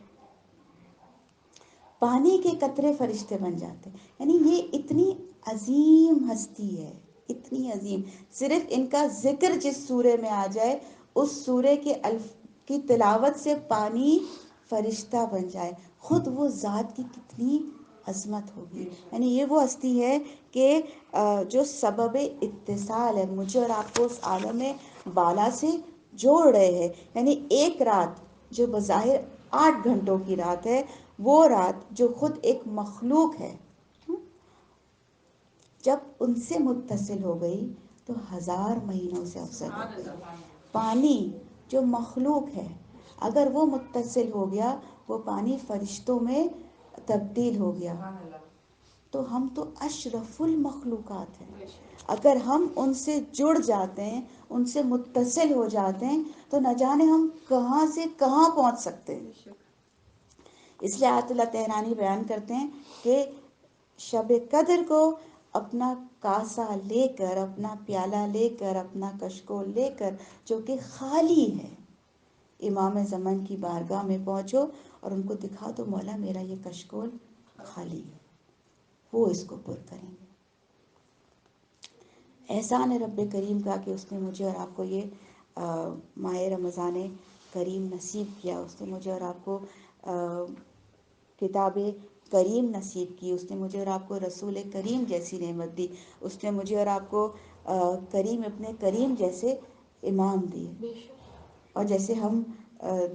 A: پانی کے قطرے فرشتے بن جاتے ہیں. یعنی یہ اتنی عظیم ہستی ہے، اتنی عظیم. صرف ان کا ذکر جس سورے میں آ جائے، اس سورے کے کی تلاوت سے پانی فرشتہ بن جائے، خود وہ ذات کی کتنی عظمت ہوگی. یعنی یہ وہ ہستی ہے کہ جو سبب اتصال ہے، مجھے اور آپ کو اس عالم بالا سے جوڑ رہے ہیں. یعنی ایک رات جو بظاہر 8 گھنٹوں کی رات ہے، وہ رات جو خود ایک مخلوق ہے، جب ان سے متصل ہو گئی تو 1000 مہینوں سے افضل ہو گئی. پانی جو مخلوق ہے، اگر وہ متصل ہو گیا، وہ پانی فرشتوں میں تبدیل ہو گیا، تو ہم تو اشرف المخلوقات ہیں. اگر ہم ان سے جڑ جاتے ہیں، ان سے متصل ہو جاتے ہیں، تو نہ جانے ہم کہاں سے کہاں پہنچ سکتے ہیں. اس لیے آیت اللہ تہرانی بیان کرتے ہیں کہ شب قدر کو اپنا کاسا لے کر، اپنا پیالہ لے کر، اپنا کشکول لے کر، جو کہ خالی ہے، امام زمان کی بارگاہ میں پہنچو اور ان کو دکھا دو مولا میرا یہ کشکول خالی ہے، وہ اس کو پر کریں گے. احسان رب کریم کا کہ اس نے مجھے اور آپ کو یہ ماہ رمضان کریم نصیب کیا. اس نے مجھے اور آپ کو کتاب کریم نصیب کی. اس نے مجھے اور آپ کو رسول کریم جیسی نعمت دی. اس نے مجھے اور آپ کو کریم ابن کریم جیسے امام دیے. اور جیسے ہم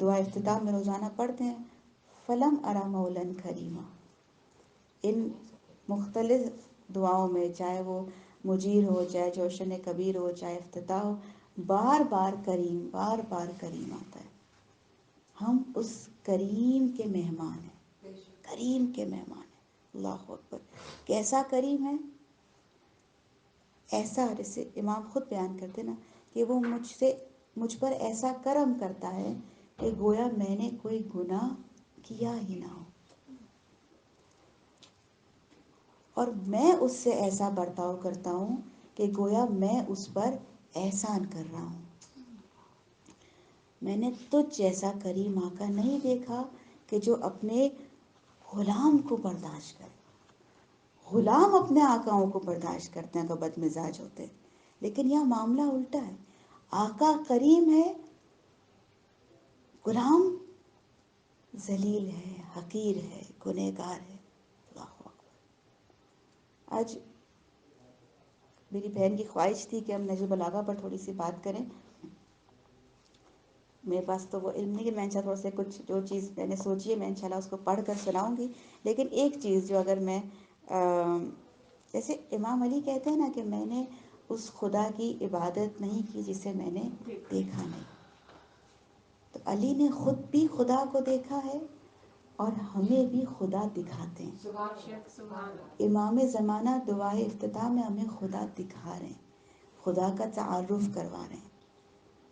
A: دعا افتتاح میں روزانہ پڑھتے ہیں، فلم ارا مولاً کریمہ، ان مختلف دعاؤں میں، چاہے وہ مجیر ہو، چاہے جوشن کبیر ہو، چاہے افتتاح ہو، بار بار کریم، بار بار کریم آتا ہے. ہم اس کریم کے مہمان ہیں، کریم کے مہمان ہیں. اللہ اکبر. کیسا کریم ہے، ایسا، جیسے امام خود بیان کرتے نا کہ وہ مجھ پر ایسا کرم کرتا ہے کہ گویا میں نے کوئی گناہ کیا ہی نہ ہو. اور میں اس سے ایسا برتاؤ کرتا ہوں کہ گویا میں اس پر احسان کر رہا ہوں. میں نے تجھ جیسا کریم آقا نہیں دیکھا کہ جو اپنے غلام کو برداشت کرے. غلام اپنے آقاؤں کو برداشت کرتے ہیں تو بد مزاج ہوتے ہیں، لیکن یہاں معاملہ الٹا ہے. آقا کریم ہے، غلام ذلیل ہے، حقیر ہے، گنہگار ہے. اللہ اکبر. آج میری بہن کی خواہش تھی کہ ہم نہج البلاغہ پر تھوڑی سی بات کریں. میرے پاس تو وہ علم نہیں کہ میں انشاءاللہ تھوڑا سے کچھ جو چیز میں نے سوچی ہے میں انشاءاللہ اس کو پڑھ کر سناؤں گی. لیکن ایک چیز جو اگر میں جیسے امام علی کہتے ہیں نا کہ میں نے اس خدا کی عبادت نہیں کی جسے میں نے دیکھا نہیں. تو علی نے خود بھی خدا کو دیکھا ہے اور ہمیں بھی خدا دکھاتے ہیں. امام زمانہ دعائے افتتاح میں ہمیں خدا دکھا رہے ہیں، خدا کا تعارف کروا رہے ہیں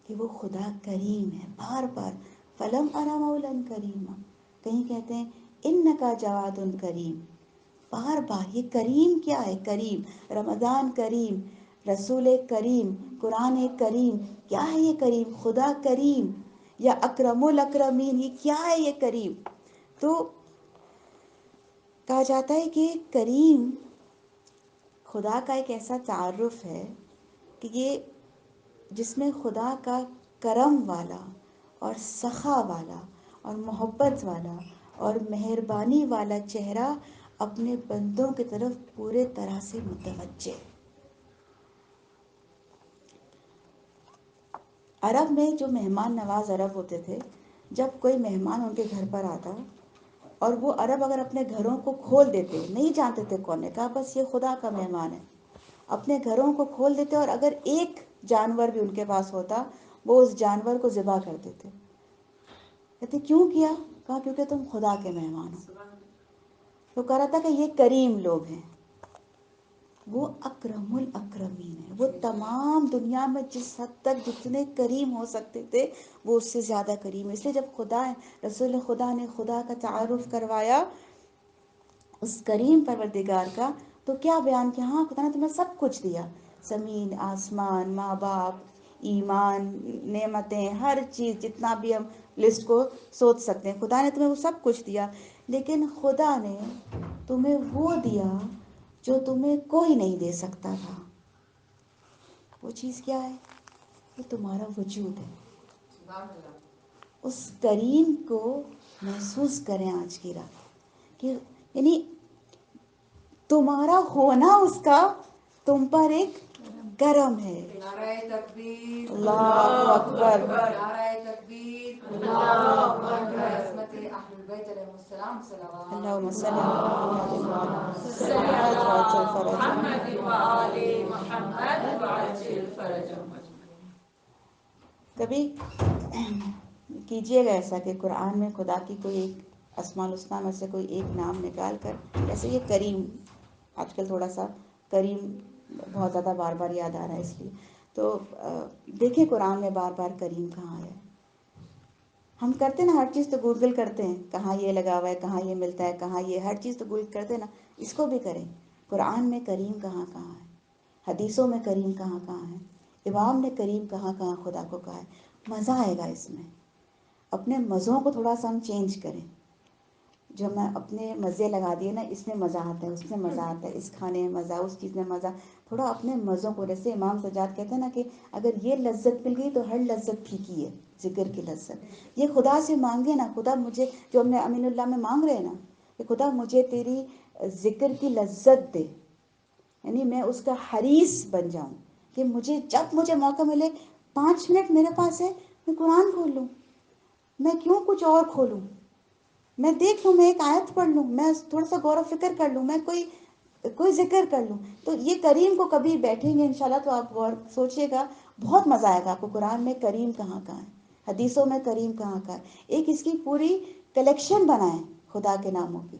A: کہ وہ خدا کریم ہے. بار بار فلم ارا مولا کریما، کہیں کہتے ہیں انکا جواد کریم. بار بار یہ کریم کیا ہے؟ کریم رمضان کریم، رسول کریم، قرآن کریم. کیا ہے یہ کریم؟ خدا کریم یا اکرم الاکرمین. یہ کیا ہے یہ کریم؟ تو کہا جاتا ہے کہ کریم خدا کا ایک ایسا تعارف ہے کہ یہ جس میں خدا کا کرم والا اور سخا والا اور محبت والا اور مہربانی والا چہرہ اپنے بندوں کی طرف پورے طرح سے متوجہ. عرب میں جو مہمان نواز عرب ہوتے تھے، جب کوئی مہمان ان کے گھر پر آتا اور وہ عرب اگر اپنے گھروں کو کھول دیتے، نہیں جانتے تھے کون نے، کہا بس یہ خدا کا مہمان ہے، اپنے گھروں کو کھول دیتے اور اگر ایک جانور بھی ان کے پاس ہوتا وہ اس جانور کو ذبح کر دیتے. کہتے کیوں کیا؟ کہا کیونکہ تم خدا کے مہمان ہو. تو کہہ رہا تھا کہ یہ کریم لوگ ہیں، وہ اکرم الاکرمین ہیں. وہ تمام دنیا میں جس حد تک جتنے کریم ہو سکتے تھے وہ اس سے زیادہ کریم. اس لیے جب رسول خدا نے خدا کا تعارف کروایا اس کریم پروردگار کا، تو کیا بیان کیا؟ ہاں خدا نے تمہیں سب کچھ دیا، زمین آسمان، ماں باپ، ایمان، نعمتیں، ہر چیز جتنا بھی ہم لسٹ کو سوچ سکتے ہیں. خدا نے تمہیں وہ سب کچھ دیا، لیکن خدا نے تمہیں وہ دیا جو تمہیں کوئی نہیں دے سکتا تھا. وہ چیز کیا ہے؟ وہ تمہارا وجود ہے. اس کریم کو محسوس کریں آج کی رات، کہ یعنی تمہارا ہونا اس کا تم پر ایک کرم ہے.
B: نعرہ تکبیر،
A: اللہ اکبر.
B: نعرہ تکبیر، اللہ اکبر. عظمت اہل البیت علیہ السلام صلوات.
A: اللہم صلی علی
B: صلی
A: محمد
B: محمد وآل محمد وعجل فرجهم.
A: کبھی کیجئے گا ایسا کہ قرآن میں خدا کی کوئی ایک اسماء الحسنیٰ میں سے کوئی ایک نام نکال کر، جیسے یہ کریم آج کل تھوڑا سا کریم بہت زیادہ بار بار یاد آ رہا ہے، اس لیے تو دیکھیں قرآن میں بار بار کریم کہاں ہے. ہم کرتے نا ہر چیز تو گوگل کرتے ہیں، کہاں یہ لگا ہوا ہے، کہاں یہ ملتا ہے، کہاں یہ، ہر چیز تو گوگل کرتے ہیں نا. اس کو بھی کریں. قرآن میں کریم کہاں کہاں ہے، حدیثوں میں کریم کہاں کہاں ہے، امام نے کریم کہاں کہاں خدا کو کہا ہے. مزہ آئے گا اس میں. اپنے مزوں کو تھوڑا سا ہم چینج کریں. جو میں اپنے مزے لگا دیے نا، اس میں مزہ آتا ہے، اس میں مزہ آتا ہے، اس کھانے میں مزہ، اس چیز میں مزہ. تھوڑا اپنے مزوں کو، جیسے امام سجاد کہتے ہیں نا کہ اگر یہ لذت مل گئی تو ہر لذت پھیکی ہے. ذکر کی لذت یہ خدا سے مانگے نا. خدا مجھے، جو ہم نے امین اللہ میں مانگ رہے ہیں نا، کہ خدا مجھے تیری ذکر کی لذت دے، یعنی میں اس کا حریص بن جاؤں کہ مجھے جب مجھے موقع ملے 5 منٹ میرے پاس ہے، میں قرآن کھول لوں. میں کیوں کچھ اور کھولوں؟ میں دیکھ لوں، میں ایک آیت پڑھ لوں، میں تھوڑا سا غور و فکر کر لوں، میں کوئی ذکر کر لوں. تو یہ کریم کو کبھی بیٹھیں گے انشاءاللہ تو آپ غور سوچیے گا، بہت مزہ آئے گا آپ کو. قرآن میں کریم کہاں کہاں ہے، حدیثوں میں کریم کہاں کہاں ہے. ایک اس کی پوری کلیکشن بنائیں خدا کے ناموں کی.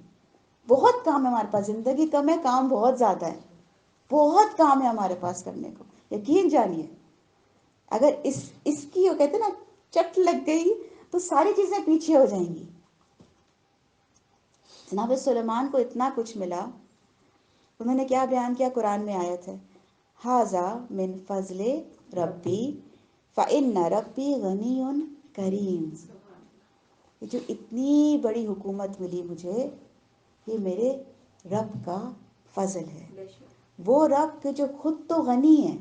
A: بہت کام ہے ہمارے پاس، زندگی کم ہے، کام بہت زیادہ ہے. بہت کام ہے ہمارے پاس کرنے کو، یقین جانیے. اگر اس کی وہ کہتے ہیں نا چٹ لگ گئی تو ساری چیزیں پیچھے ہو جائیں گی. جناب سلیمان کو اتنا کچھ ملا، انہوں نے کیا بیان کیا؟ قرآن میں آیت ہے ھذا من فضل ربی فإن ربی غنی کریم. یہ جو اتنی بڑی حکومت ملی مجھے، یہ میرے رب کا فضل ہے. وہ رب کہ جو خود تو غنی ہے،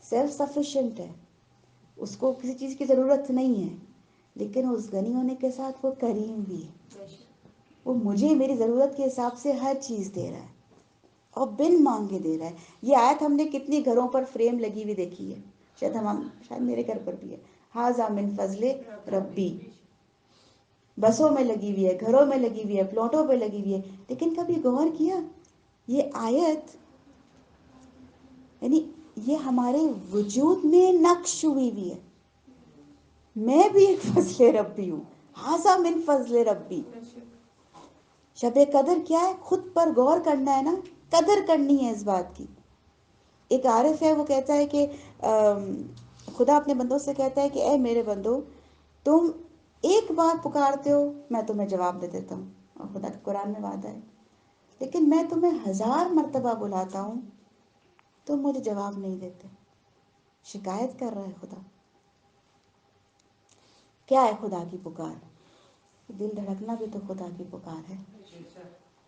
A: سیلف سفیشینٹ ہے، اس کو کسی چیز کی ضرورت نہیں ہے، لیکن اس غنی ہونے کے ساتھ وہ کریم بھی ہے. وہ مجھے میری ضرورت کے حساب سے ہر چیز دے رہا ہے اور بن مانگے دے رہا ہے. یہ آیت ہم نے کتنی گھروں پر فریم لگی ہوئی دیکھی ہے، شاید میرے گھر پر بھی ہے. ھذا من فضل ربی، بسوں میں لگی ہوئی ہے، گھروں میں لگی ہوئی ہے، پلاٹوں پہ لگی ہوئی ہے. لیکن کبھی غور کیا یہ آیت یعنی یہ ہمارے وجود میں نقش ہوئی ہوئی ہے. میں بھی ایک فضل ربی ہوں. ھذا من فضل ربی. شب قدر کیا ہے؟ خود پر غور کرنا ہے نا، قدر کرنی ہے اس بات کی. ایک عارف ہے، وہ کہتا ہے کہ خدا اپنے بندوں سے کہتا ہے کہ اے میرے بندو، تم ایک بار پکارتے ہو میں تمہیں جواب دے دیتا ہوں، اور خدا کے قرآن میں وعدہ ہے. لیکن میں تمہیں 1000 مرتبہ بلاتا ہوں، تم مجھے جواب نہیں دیتے. شکایت کر رہا ہے خدا. کیا ہے خدا کی پکار؟ دل دھڑکنا بھی تو خدا کی پکار ہے،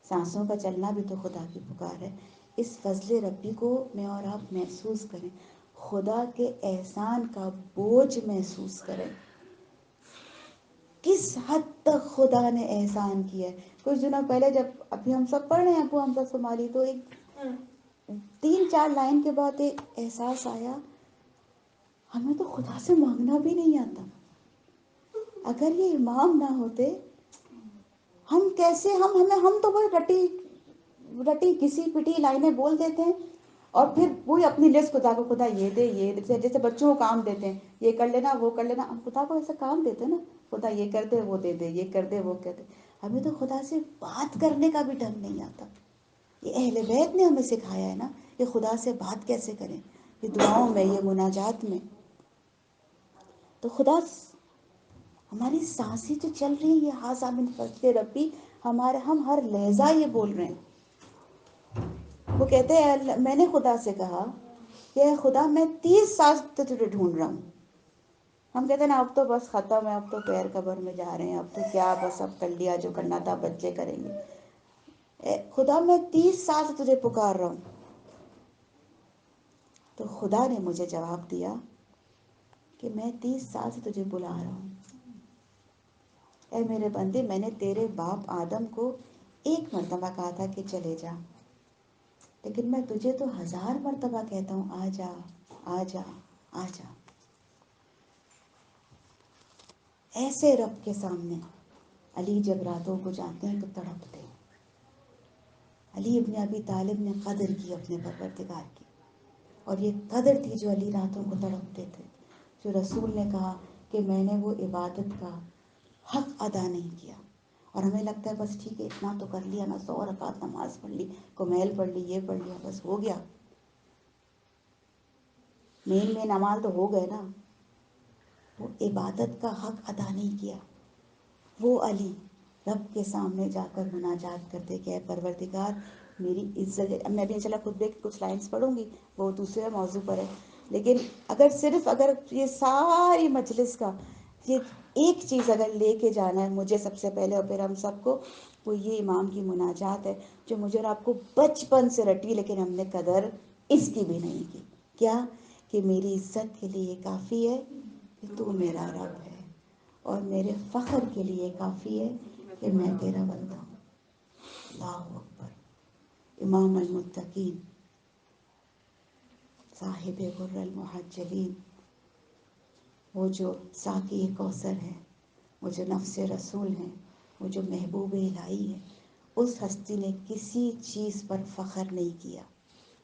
A: سانسوں کا چلنا بھی تو خدا کی پکار ہے. اس فضل ربی کو میں اور آپ محسوس کریں، خدا کے احسان کا بوجھ محسوس کریں. کس حد تک خدا نے احسان کیا ہے. کچھ دنوں پہلے جب ابھی ہم سب پڑھ رہے ہیں ابو حمزہ شمالی، تو ایک 3-4 لائن کے بعد ایک احساس آیا، ہمیں تو خدا سے مانگنا بھی نہیں آتا. اگر یہ امام نہ ہوتے، ہم کیسے ہم تو بس رٹی کسی پٹی لائنیں بول دیتے ہیں، اور پھر وہی اپنی لسٹ خدا کو، خدا یہ دے یہ دے. جیسے بچوں کو کام دیتے ہیں، یہ کر لینا وہ کر لینا، ہم خدا کو ایسا کام دیتے ہیں نا، خدا یہ کر دے وہ دے دے، یہ کر دے وہ کر دے. ہمیں تو خدا سے بات کرنے کا بھی ڈھنگ نہیں آتا. یہ اہل بیت نے ہمیں سکھایا ہے نا، یہ خدا سے بات کیسے کریں، یہ دعاؤں میں، یہ مناجات میں. تو خدا ہماری سانسیں جو چل رہی ہیں، یہ ھذا من فضل ربی، ہم ہر لہجہ یہ بول رہے ہیں. وہ کہتے ہیں میں نے خدا سے کہا کہ اے خدا میں 30 سال سے تجھے ڈھونڈ رہا ہوں. ہم کہتے ہیں نا اب تو بس ختم ہے، اب تو پیر قبر میں جا رہے ہیں، اب تو کیا بس اب کر لیا جو کرنا تھا، بچے کریں گے. اے خدا میں 30 سال سے تجھے پکار رہا ہوں. تو خدا نے مجھے جواب دیا کہ میں 30 سال سے تجھے بلا رہا ہوں. اے میرے بندے، میں نے تیرے باپ آدم کو 1 مرتبہ کہا تھا کہ چلے جا، لیکن میں تجھے تو 1000 مرتبہ کہتا ہوں آ جا آ جا آ جا. ایسے رب کے سامنے علی جب راتوں کو جاتے ہیں تو تڑپتے ہیں. علی ابن ابی طالب نے قدر کی اپنے پروردگار کی، اور یہ قدر تھی جو علی راتوں کو تڑپتے تھے. جو رسول نے کہا کہ میں نے وہ عبادت کا حق ادا نہیں کیا، اور ہمیں لگتا ہے بس ٹھیک ہے اتنا تو کر لیا نا، 100 رکعت نماز پڑھ لی، کمیل پڑھ لی، یہ پڑھ لیا، بس ہو گیا، مین اعمال تو ہو گئے نا. وہ عبادت کا حق ادا نہیں کیا. وہ علی رب کے سامنے جا کر مناجات کرتے کہ اے پروردگار میری عزت ہے. میں بھی انشاءاللہ خطبے کی کچھ لائنز پڑھوں گی، وہ دوسرے موضوع پر ہے. لیکن اگر یہ ساری مجلس کا یہ ایک چیز اگر لے کے جانا ہے مجھے سب سے پہلے اور پھر ہم سب کو، وہ یہ امام کی مناجات ہے جو مجھے اور آپ کو بچپن سے رٹی، لیکن ہم نے قدر اس کی بھی نہیں کی. کیا کہ میری عزت کے لیے کافی ہے کہ تو میرا رب ہے، اور میرے فخر کے لیے کافی ہے کہ میں تیرا بندہ ہوں. اللہ اکبر. امام المتقین، صاحب غر المحجلین، وہ جو ساقی کوثر ہے، وہ جو نفس رسول ہیں، وہ جو محبوب الہی ہے، اس ہستی نے کسی چیز پر فخر نہیں کیا.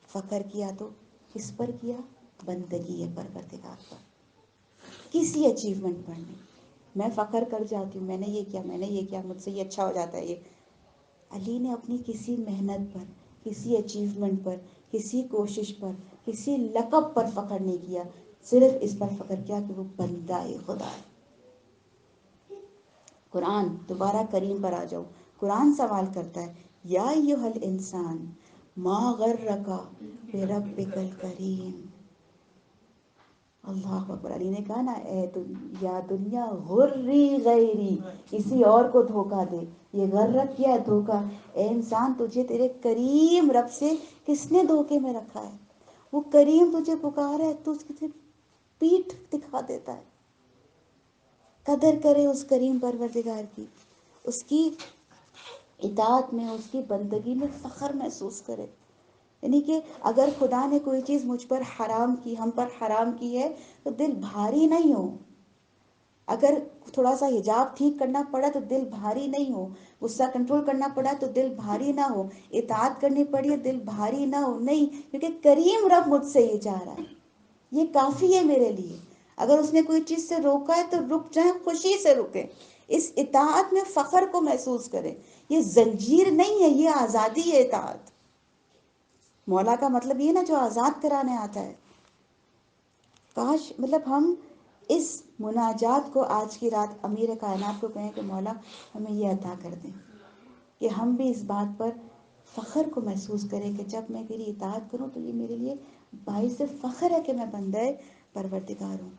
A: فخر کیا تو کس پر کیا؟ بندگی پروردگار پر. کسی اچیومنٹ پر نہیں. میں فخر کر جاتی ہوں، میں نے یہ کیا، میں نے یہ کیا، مجھ سے یہ اچھا ہو جاتا ہے. یہ علی نے اپنی کسی محنت پر، کسی اچیومنٹ پر، کسی کوشش پر، کسی لقب پر فخر نہیں کیا. صرف اس پر فخر کیا کہ وہ بندہ خدا ہے. قرآن دوبارہ کریم پر آ جاؤ. قرآن سوال کرتا ہے یا ایھا الانسان ما غرک بربک الکریم. اللہ اکبر. علی نے کہا نا اے یا دنیا غری غیری، کسی اور کو دھوکہ دے. یہ غرک کیا ہے؟ دھوکہ. اے انسان تجھے تیرے کریم رب سے کس نے دھوکے میں رکھا ہے؟ وہ کریم تجھے پکارا ہے، تو اس کی پیٹھ دکھا دیتا ہے. قدر کرے اس کریم پروردگار کی، اس کی اطاعت میں، اس کی بندگی میں فخر محسوس کرے. یعنی کہ اگر خدا نے کوئی چیز مجھ پر حرام کی، ہم پر حرام کی ہے، تو دل بھاری نہیں ہو. اگر تھوڑا سا حجاب ٹھیک کرنا پڑا تو دل بھاری نہیں ہو. غصہ کنٹرول کرنا پڑا تو دل بھاری نہ ہو. اطاعت کرنی پڑی ہے دل بھاری نہ ہو. نہیں، کیونکہ کریم رب مجھ سے یہ چاہ رہا ہے، یہ کافی ہے میرے لیے. اگر اس نے کوئی چیز سے روکا ہے تو رک جائیں، خوشی سے رکیں. اس اطاعت میں فخر کو محسوس کریں. یہ زنجیر نہیں ہے، یہ آزادی ہے اطاعت. مولا کا مطلب یہ نا جو آزاد کرانے آتا ہے. کاش مطلب ہم اس مناجات کو آج کی رات امیر کائنات کو کہیں کہ مولا ہمیں یہ عطا کر دیں، کہ ہم بھی اس بات پر فخر کو محسوس کریں کہ جب میں تیری اطاعت کروں تو یہ میرے لیے باعث فخر ہے کہ میں بندہ پروردگار ہوں.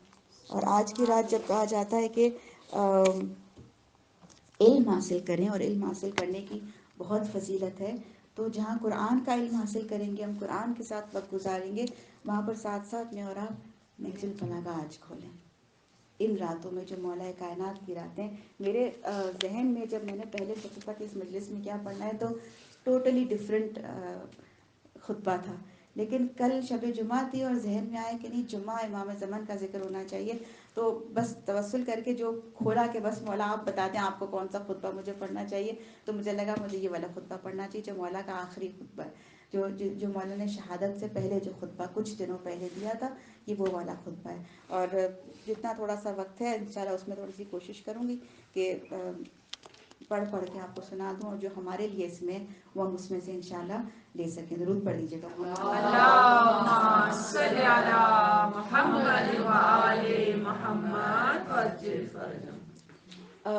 A: اور آج کی رات جب کہا جاتا ہے کہ علم حاصل کریں، اور علم حاصل کرنے کی بہت فضیلت ہے، تو جہاں قرآن کا علم حاصل کریں گے، ہم قرآن کے ساتھ وقت گزاریں گے، وہاں پر ساتھ ساتھ میں اور آپ نہج الفلاح کا آج کھولیں. ان راتوں میں جو مولا کائنات کی راتیں، میرے ذہن میں جب میں نے پہلے سوچا کہ اس مجلس میں کیا پڑھنا ہے تو ٹوٹلی ڈفرینٹ خطبہ تھا. لیکن کل شب جمعہ تھی اور ذہن میں آیا کہ نہیں، جمعہ امام زمان کا ذکر ہونا چاہیے. تو بس توسل کر کے جو کھولا کہ بس مولا آپ بتا دیں آپ کو کون سا خطبہ مجھے پڑھنا چاہیے. تو مجھے لگا مجھے یہ والا خطبہ پڑھنا چاہیے جو مولا کا آخری خطبہ ہے، جو مولا نے شہادت سے پہلے جو خطبہ کچھ دنوں پہلے دیا تھا، یہ وہ والا خطبہ ہے. اور جتنا تھوڑا سا وقت ہے انشاءاللہ اس میں تھوڑی سی کوشش کروں گی کہ پڑھ کے آپ کو سنا دوں، اور جو ہمارے لیے اس میں وہ ہم اس میں سے انشاءاللہ لے سکیں. درود پڑھ لیجیے گا.
B: اللہم صلی علی محمد و آل محمد وعجل فرجہ.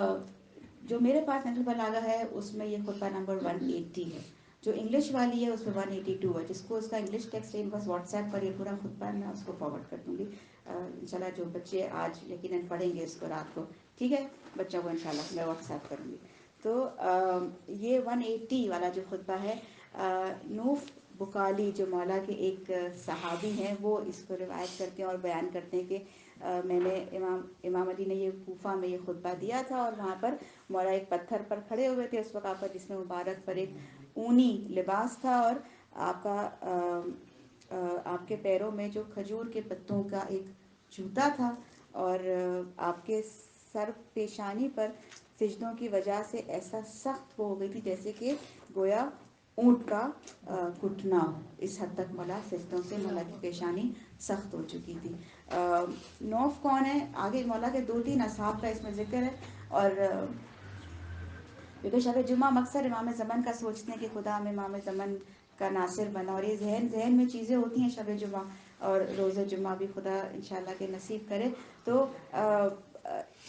A: جو میرے پاس نہج البلاغہ ہے اس میں یہ خطبہ نمبر 180 ہے. جو انگلش والی ہے اس میں 182 ہے. جس کو اس کا انگلش ٹیکسٹ ہے بس واٹس ایپ پر یہ پورا خطبہ ہے، میں اس کو فارورڈ کر دوں گی. انشاءاللہ جو بچے آج یقیناً پڑھیں گے اس کو رات کو، ٹھیک ہے، بچوں کو انشاءاللہ میں واٹس ایپ کروں گی. تو یہ 180 والا جو خطبہ ہے، نوف بکالی جو مولا کے ایک صحابی ہیں وہ اس کو روایت کرتے ہیں اور بیان کرتے ہیں کہ میں نے امام علی نے یہ کوفہ میں یہ خطبہ دیا تھا، اور وہاں پر مولا ایک پتھر پر کھڑے ہوئے تھے اس وقت پر، جس میں مبارک پر ایک اونی لباس تھا، اور آپ کے پیروں میں جو کھجور کے پتوں کا ایک جوتا تھا، اور آپ کے سر پیشانی پر سجدوں کی وجہ سے ایسا سخت ہو گئی تھی جیسے کہ گویا اونٹ کا گھٹنا ہو. اس حد تک مولا سجدوں سے مولا کی پیشانی سخت ہو چکی تھی. نوف کون ہے؟ آگے مولا کے 2-3 اصحاب کا اس میں ذکر ہے. اور کیونکہ شب جمعہ مقصد امام زمان کا سوچتے ہیں کہ خدا ہمیں امام زمان کا ناصر بنا، اور یہ ذہن میں چیزیں ہوتی ہیں شب جمعہ اور روز جمعہ بھی خدا انشاءاللہ کے نصیب کرے. تو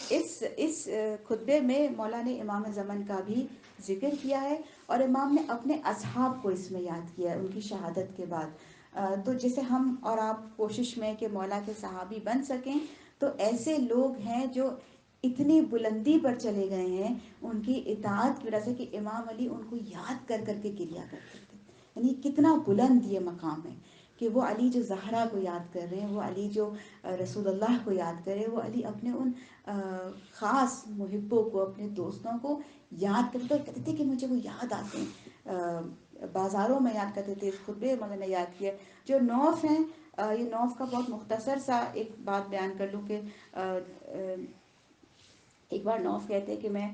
A: اس خطبے میں مولا نے امام زمان کا بھی ذکر کیا ہے، اور امام نے اپنے اصحاب کو اس میں یاد کیا ہے ان کی شہادت کے بعد. تو جسے ہم اور آپ کوشش میں کہ مولا کے صحابی بن سکیں، تو ایسے لوگ ہیں جو اتنی بلندی پر چلے گئے ہیں ان کی اطاعت کی وجہ سے کہ امام علی ان کو یاد کر کے گریا کرتے تھے. یعنی کتنا بلند یہ مقام ہے کہ وہ علی جو زہرا کو یاد کر رہے ہیں، وہ علی جو رسول اللہ کو یاد کرے، وہ علی اپنے ان خاص محبوں کو، اپنے دوستوں کو یاد کرتے کہتے تھے کہ مجھے وہ یاد آتے ہیں. بازاروں میں یاد کرتے تھے. اس خطبے میں نے یاد کیا. جو نوف ہیں، یہ نوف کا بہت مختصر سا ایک بات بیان کر لوں کہ ایک بار نوف کہتے ہیں کہ میں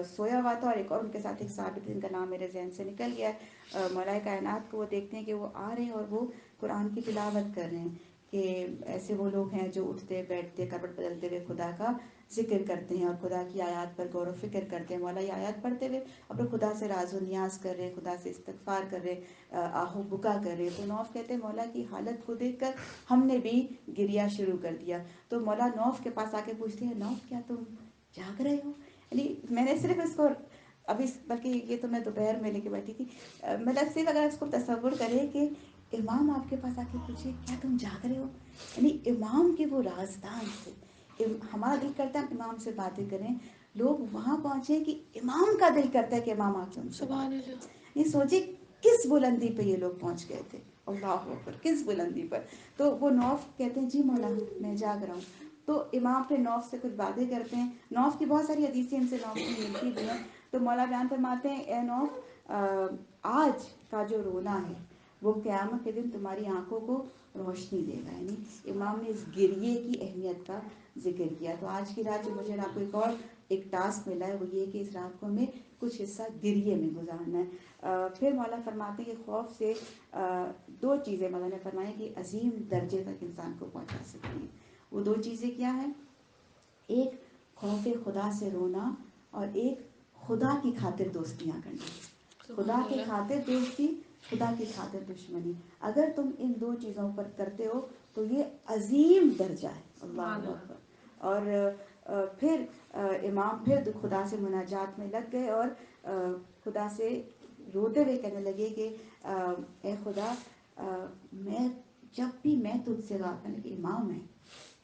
A: سویا ہوا تھا، اور ایک اور ان کے ساتھ ایک صحابی جن کا نام میرے ذہن سے نکل گیا ہے. مولا کائنات کو وہ دیکھتے ہیں کہ وہ آ رہے ہیں اور وہ قرآن کی تلاوت کر رہے ہیں، کہ ایسے وہ لوگ ہیں جو اٹھتے بیٹھتے کربٹ بدلتے ہوئے خدا کا ذکر کرتے ہیں اور خدا کی آیات پر غور و فکر کرتے ہیں. مولا یہ آیات پڑھتے ہوئے اپنے خدا سے راز و نیاز کر رہے ہیں، خدا سے استغفار کر رہے، آہو بکا کر رہے. تو نوف کہتے ہیں مولا کی حالت کو دیکھ کر ہم نے بھی گریا شروع کر دیا. تو مولا نوف کے پاس آ کے پوچھتے ہیں، نوف کیا تم جاگ رہے ہو؟ یعنی میں نے صرف اس کو ابھی بلکہ یہ تو میں دوپہر میں لے کے بیٹھی تھی، مطلب صرف اگر اس کو تصور کرے کہ امام آپ کے پاس آ کے پوچھے کیا تم جاگ رہے ہو، یعنی امام کے وہ رازدان تھے. ہمارا دل کرتا ہے ہم امام سے باتیں کریں، لوگ وہاں پہنچے کہ امام کا دل کرتا ہے کہ امام آ کے ان سے بات کریں. یہ سوچے کس بلندی پہ یہ لوگ پہنچ گئے تھے، اللہ اکبر، کس بلندی پر. تو وہ نوف کہتے ہیں جی مولا میں جاگ رہا ہوں. تو امام پھر نوف سے کچھ باتیں کرتے ہیں. نوف کی بہت ساری حدیثیں ان سے نوف کی ملتی بھی ہیں. تو مولا بیان فرماتے ہیں اے نوف، آج کا جو رونا ہے وہ قیامت کے دن تمہاری آنکھوں کو روشنی دے گا. یعنی امام نے اس گریے کی اہمیت کا ذکر کیا. تو آج کی رات جو مجھے آپ کو ایک ٹاسک ملا ہے وہ یہ کہ اس رات کو ہمیں کچھ حصہ گریے میں گزارنا ہے. پھر مولا فرماتے ہیں کہ خوف سے دو چیزیں مولا نے فرمائی کہ عظیم درجے تک انسان کو پہنچا سکتی ہیں. وہ دو چیزیں کیا ہیں؟ ایک خوف خدا سے رونا، اور ایک خدا کی خاطر دوستیاں کرنا. خدا کی خاطر دوستی، خدا کی خاطر دشمنی. اگر تم ان دو چیزوں پر کرتے ہو تو یہ عظیم درجہ ہے. اللہ اکبر. اور پھر امام پھر خدا سے مناجات میں لگ گئے اور خدا سے روتے ہوئے کہنے لگے کہ اے خدا، میں جب بھی میں تجھ سے غافل، امام ہے،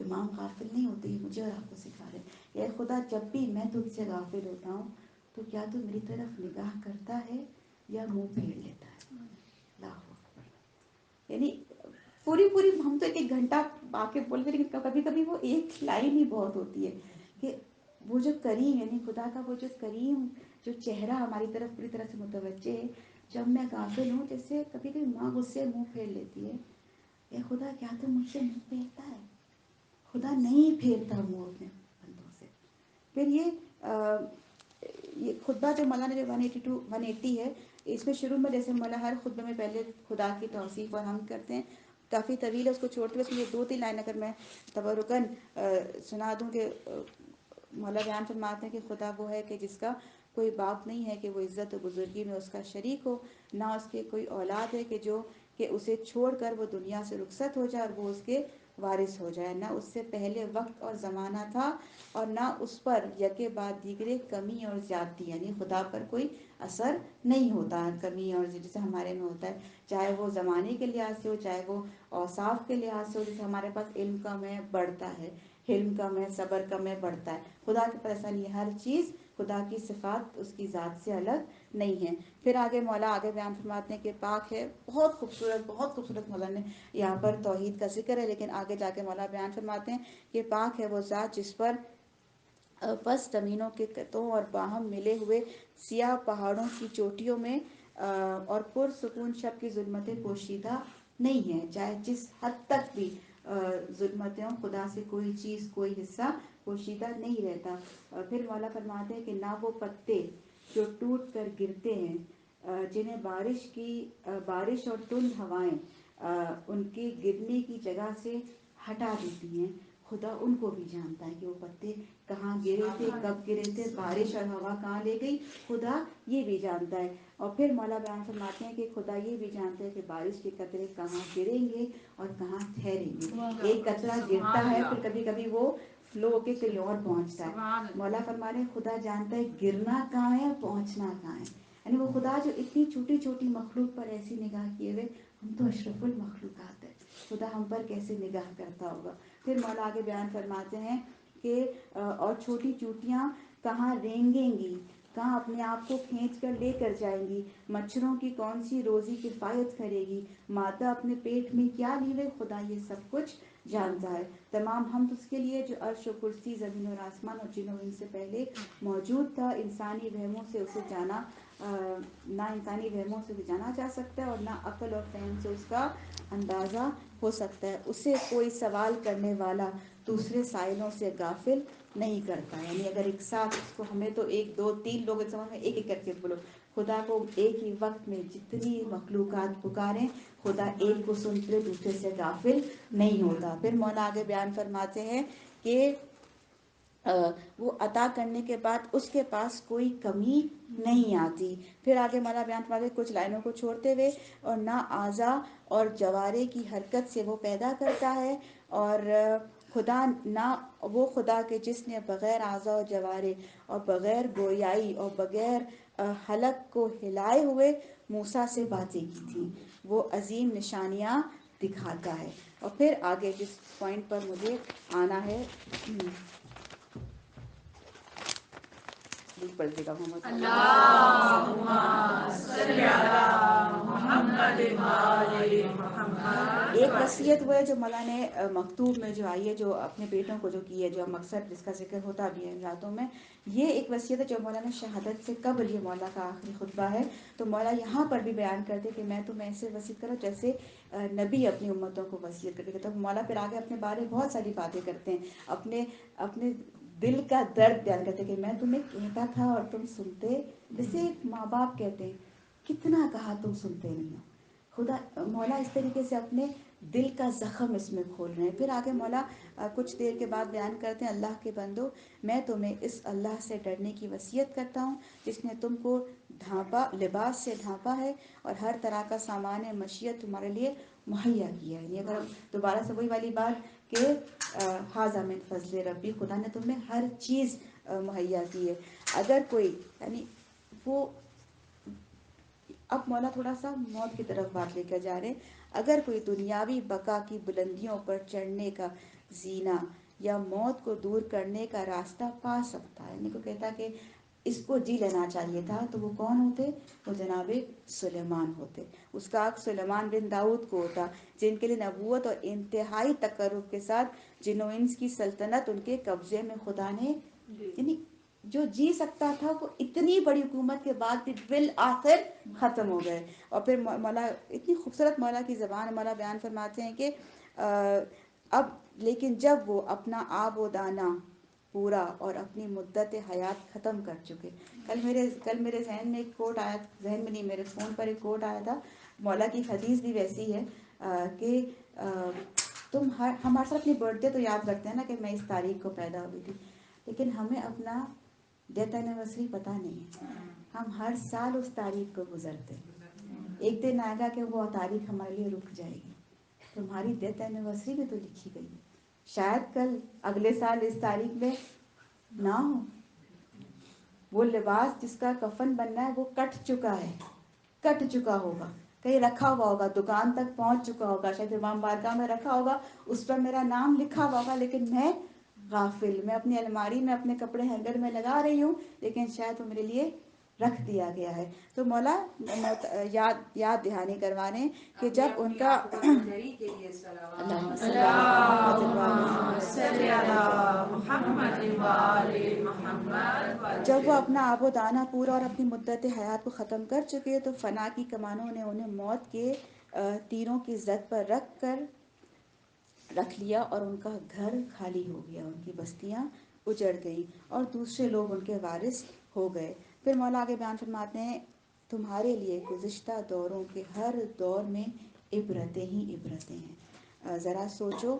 A: امام غافل نہیں ہوتے، یہ مجھے اور آپ کو سکھا رہے ہیں. اے خدا جب بھی میں تجھ سے غافل ہوتا ہوں تو کیا تو میری طرف نگاہ کرتا ہے یا منہ پھیر لیتا ہے. اللہ اکبر. یعنی پوری ہم تو ایک گھنٹہ آ کے بولتے ہیں، لیکن کبھی کبھی وہ ایک لائن ہی بہت ہوتی ہے کہ وہ جو کریم، یعنی خدا کا وہ جو کریم جو چہرہ ہماری طرف پوری طرح سے متوجہ ہے. جب میں غافل ہوں، جیسے کبھی کبھی ماں غصے منہ پھیر لیتی ہے، اے خدا کیا تو مجھ سے منہ پھیرتا ہے؟ خدا نہیں پھیرتا منہ اپنے بندوں سے. پھر یہ خطبہ جو مولانا جو 180 ہے، اس میں شروع میں جیسے مولانا ہر خطبے میں پہلے خدا کی توصیف اور ہم کرتے ہیں، کافی طویل ہے، اس کو چھوڑتے ہوئے اس میں 2-3 لائن اگر میں تبرکن سنا دوں کہ مولا بیان فرماتے ہیں کہ خدا وہ ہے کہ جس کا کوئی باپ نہیں ہے کہ وہ عزت و بزرگی میں اس کا شریک ہو، نہ اس کے کوئی اولاد ہے کہ اسے چھوڑ کر وہ دنیا سے رخصت ہو جائے اور وہ اس کے وارث ہو جائے. نہ اس سے پہلے وقت اور زمانہ تھا اور نہ اس پر یکے بعد دیگرے کمی اور زیادتی، یعنی خدا پر کوئی اثر نہیں ہوتا کمی اور جیسے ہمارے میں ہوتا ہے، چاہے وہ زمانے کے لحاظ سے ہو، چاہے وہ اوصاف کے لحاظ سے ہو. جیسے ہمارے پاس علم کم ہے بڑھتا ہے، حلم کم ہے صبر کم ہے بڑھتا ہے. خدا کے پاس ایسا نہیں ہے، ہر چیز خدا کی صفات اس کی ذات سے الگ نہیں ہے. پھر آگے مولا آگے بیان فرماتے ہیں کہ پاک ہے. بہت خوبصورت مولا نے یہاں پر توحید کا ذکر ہے، لیکن آگے جا کے مولا بیان فرماتے ہیں کہ پاک ہے وہ ذات جس پر پس زمینوں کے قطعوں اور باہم ملے ہوئے سیاہ پہاڑوں کی چوٹیوں میں اور پرسکون شب کی ظلمتیں پوشیدہ نہیں ہیں. چاہے جس حد تک بھی ظلمتیں ہوں، خدا سے کوئی چیز کوئی حصہ پوشیدہ نہیں رہتا. پھر مولا فرماتے ہیں کہ نہ وہ پتے جو ٹوٹ کر گرتے ہیں، جنہیں بارش اور تند ہوائیں ان کے گرنے کی جگہ سے ہٹا دیتی ہیں، خدا ان کو بھی جانتا ہے کہ وہ پتے کہاں گرے تھے، کب گرے تھے، بارش اور ہوا کہاں لے گئی، خدا یہ بھی جانتا ہے. اور پھر مولا بیان فرماتے ہیں کہ خدا یہ بھی جانتا ہے کہ بارش کے قطرے کہاں گریں گے اور کہاں ٹھہریں گے. ایک قطرہ گرتا ہے پھر کبھی کبھی وہ فلو ہو کے کہیں اور پہنچتا ہے. مولا فرما رہے ہیں خدا جانتا ہے گرنا کہاں ہے اور پہنچنا کہاں ہے. یعنی وہ خدا جو اتنی چھوٹی چھوٹی مخلوق پر ایسی نگاہ کیے ہوئے، ہم تو اشرف المخلوقات ہے، خدا ہم پر کیسے نگاہ کرتا ہوگا. پھر مولا آگے بیان فرماتے ہیں کہ اور چھوٹی چوٹیاں کہاں رینگیں گی، کہاں اپنے آپ کو کھینچ کر لے کر جائیں گی، مچھروں کی کون سی روزی کفایت کرے گی، مادہ اپنے پیٹ میں کیا لیے، خدا یہ سب کچھ جانتا ہے. تمام حمد اس کے لیے جو عرش و کرسی زمین اور آسمان اور جن و انس سے پہلے موجود تھا. انسانی وہموں سے اسے جانا جا سکتا ہے اور نہ عقل اور فہم سے اس کا اندازہ ہو سکتا ہے. اسے کوئی سوال کرنے والا دوسرے سائلوں سے غافل نہیں کرتا. یعنی اگر ایک ساتھ اس کو ہمیں تو 1 2 3 لوگ سمجھ میں ایک کر کے بولو، خدا کو ایک ہی وقت میں جتنی مخلوقات پکاریں، خدا ایک کو سنتے دوسرے سے غافل نہیں ہوتا. پھر مولا آگے بیان فرماتے ہیں کہ وہ عطا کرنے کے بعد اس کے پاس کوئی کمی نہیں آتی. پھر آگے مولا بیان فرماتے کچھ لائنوں کو چھوڑتے ہوئے، اور نہ اعضاء اور جوارے کی حرکت سے وہ پیدا کرتا ہے، اور خدا نہ وہ خدا کے جس نے بغیر اعضاء و جوارے اور بغیر گویائی اور بغیر حلق کو ہلائے ہوئے موسیٰ سے باتیں کی تھیں، وہ عظیم نشانیاں دکھاتا ہے. اور پھر آگے جس پوائنٹ پر مجھے آنا ہے پڑھ دے گا محمد
B: اللہم صلی علی محمد وآل محمد.
A: ایک وصیت وہ ہے جو مولا نے مکتوب میں جو آئی ہے، جو اپنے بیٹوں کو جو کی ہے، جو مقصد جس کا ذکر ہوتا بھی ہے ان راتوں میں. یہ ایک وصیت ہے جو مولا نے شہادت سے قبل، یہ مولا کا آخری خطبہ ہے. تو مولا یہاں پر بھی بیان کرتے کہ میں تمہیں ایسے وصیت کروں جیسے نبی اپنی امتوں کو وصیت کرتے. تو مولا پھر آگے اپنے بارے میں بہت ساری باتیں کرتے ہیں، اپنے دل کا درد بیان کرتے کہ میں تمہیں کہتا تھا اور تم سنتے. جیسے ماں باپ کہتے ہیں کتنا کہا تم سنتے نہیں ہو. خدا مولا اس طریقے سے اپنے دل کا زخم اس میں کھول رہے ہیں. پھر آگے مولا کچھ دیر کے بعد بیان کرتے ہیں، اللہ کے بندو میں تمہیں اس اللہ سے ڈرنے کی وصیت کرتا ہوں جس نے تم کو لباس سے ڈھانپا ہے اور ہر طرح کا سامان معیشت تمہارے لیے مہیا کیا ہے. یعنی اگر دوبارہ سے وہی والی بات کہ حاذا من فضل ربی، خدا نے تمہیں ہر چیز مہیا کی ہے. اگر کوئی یعنی وہ اب مولا تھوڑا سا موت کی طرف بات لے کر جا رہے ہیں. اگر کوئی دنیاوی بقا کی بلندیوں پر چڑھنے کا زینہ یا موت کو دور کرنے کا راستہ پا سکتا ہے، یعنی کو کہتا کہ اس کو جی لینا چاہیے تھا، تو وہ کون ہوتے؟ وہ جناب سلیمان ہوتے. اس کا حق سلیمان بن داؤد کو ہوتا، جن کے لیے نبوت اور انتہائی تقرب کے ساتھ جن و انس کی سلطنت ان کے قبضے میں خدا نے، یعنی جو جی سکتا تھا وہ اتنی بڑی حکومت کے بعد بھی بالآخر ختم ہو گئے. اور پھر مولا اتنی خوبصورت مولا کی زبان مولا بیان فرماتے ہیں کہ اب لیکن جب وہ اپنا آب و دانہ پورا اور اپنی مدت حیات ختم کر چکے. کل میرے ذہن میں ایک کوٹ آیا، ذہن میں نہیں میرے فون پر ایک کوٹ آیا تھا. مولا کی حدیث بھی ویسی ہے کہ تم ہمارے ساتھ اپنی برتھ ڈے تو یاد رکھتے ہیں نا کہ میں اس تاریخ کو پیدا ہوئی تھی، لیکن ہمیں اپنا ڈیتھ اینیورسری پتہ نہیں ہے. ہم ہر سال اس تاریخ کو گزرتے ہیں. ایک دن آئے گا کہ وہ تاریخ ہمارے لیے رک جائے گی. تمہاری ڈیتھ اینیورسری بھی تو لکھی گئی ہے، شاید کل اگلے سال اس تاریخ میں نہ ہو. وہ لباس جس کا کفن بننا ہے وہ کٹ چکا ہوگا، کہیں رکھا ہوا ہوگا، دکان تک پہنچ چکا ہوگا، شاید امام بارگاہ میں رکھا ہوگا، اس پر میرا نام لکھا ہوا ہوگا، لیکن میں غافل، میں اپنی الماری میں اپنے کپڑے ہینگر میں لگا رہی ہوں، لیکن شاید وہ میرے لیے رکھ دیا گیا ہے. تو مولا یاد دہانی کروانے کہ جب ان کا جب وہ اپنا آب و دانہ پورا اور اپنی مدت حیات کو ختم کر چکے تو فنا کی کمانوں نے انہیں موت کے تیروں کی زد پر رکھ لیا اور ان کا گھر خالی ہو گیا، ان کی بستیاں اجڑ گئی اور دوسرے لوگ ان کے وارث ہو گئے. پھر مولا آگے بیان فرماتے ہیں تمہارے لیے گزشتہ دوروں کے ہر دور میں عبرتیں ہی عبرتیں ہیں. ذرا سوچو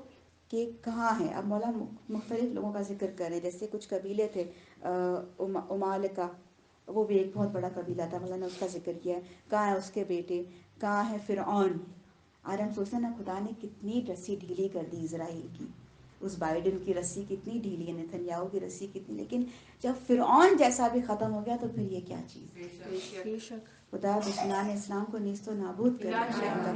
A: کہ کہاں ہیں. اب مولا مختلف لوگوں کا ذکر کریں، جیسے کچھ قبیلے تھے امالکہ، وہ بھی ایک بہت بڑا قبیلہ تھا، مولا نے اس کا ذکر کیا ہے. کہاں ہے اس کے بیٹے، کہاں ہے فرعون. آج ہم سوچتے ہیں نا خدا نے کتنی رسی ڈھیلی کر دی اسرائیل کی، اس بائیڈن کی رسی کتنی ڈھیلی ہے، نیتنیاہو کی رسی کتنی، لیکن جب فرعون جیسا بھی ختم ہو گیا تو پھر یہ کیا چیز. خدا دشمنان اسلام کو نیست و نابود کر دیا.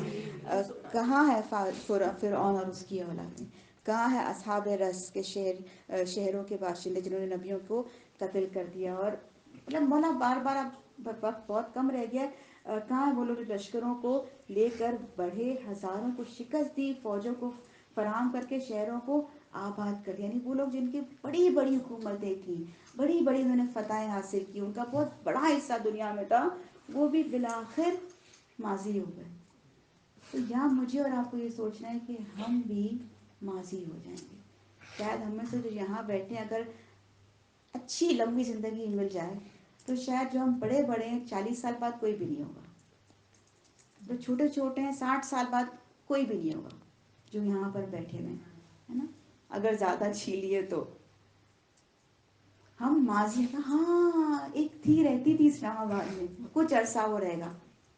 A: کہاں ہے فرعون اور اس کی اولادیں، کہاں ہے اصحاب رس کے شہروں کے باشندے جنہوں نے نبیوں کو قتل کر دیا. اور مطلب مولا بار بار اب وقت بہت کم رہ گیا، کہاں ہے وہ لوگ لشکروں کو لے کر بڑھے، ہزاروں کو شکست دی، فوجوں کو فراہم کر کے شہروں کو آباد کر دیا. یعنی وہ لوگ جن کی بڑی بڑی حکومتیں تھیں، بڑی بڑی انہوں نے فتحیں حاصل کی، ان کا بہت بڑا حصہ دنیا میں تھا، وہ بھی بالآخر ماضی ہو گئے. تو یہاں مجھے اور آپ کو یہ سوچنا ہے کہ ہم بھی ماضی ہو جائیں گے. شاید ہم میں سے جو یہاں بیٹھے اگر اچھی لمبی زندگی مل جائے تو شاید جو ہم بڑے بڑے ہیں 40 سال بعد کوئی بھی نہیں ہوگا، جو چھوٹے چھوٹے ہیں 60 سال بعد کوئی بھی نہیں ہوگا جو یہاں پر بیٹھے ہوئے ہیں، ہے نا. اگر زیادہ چھین لیے تو ہم ماضی کا ہاں ایک تھی رہتی تھی اسلام آباد میں، کچھ عرصہ وہ رہے گا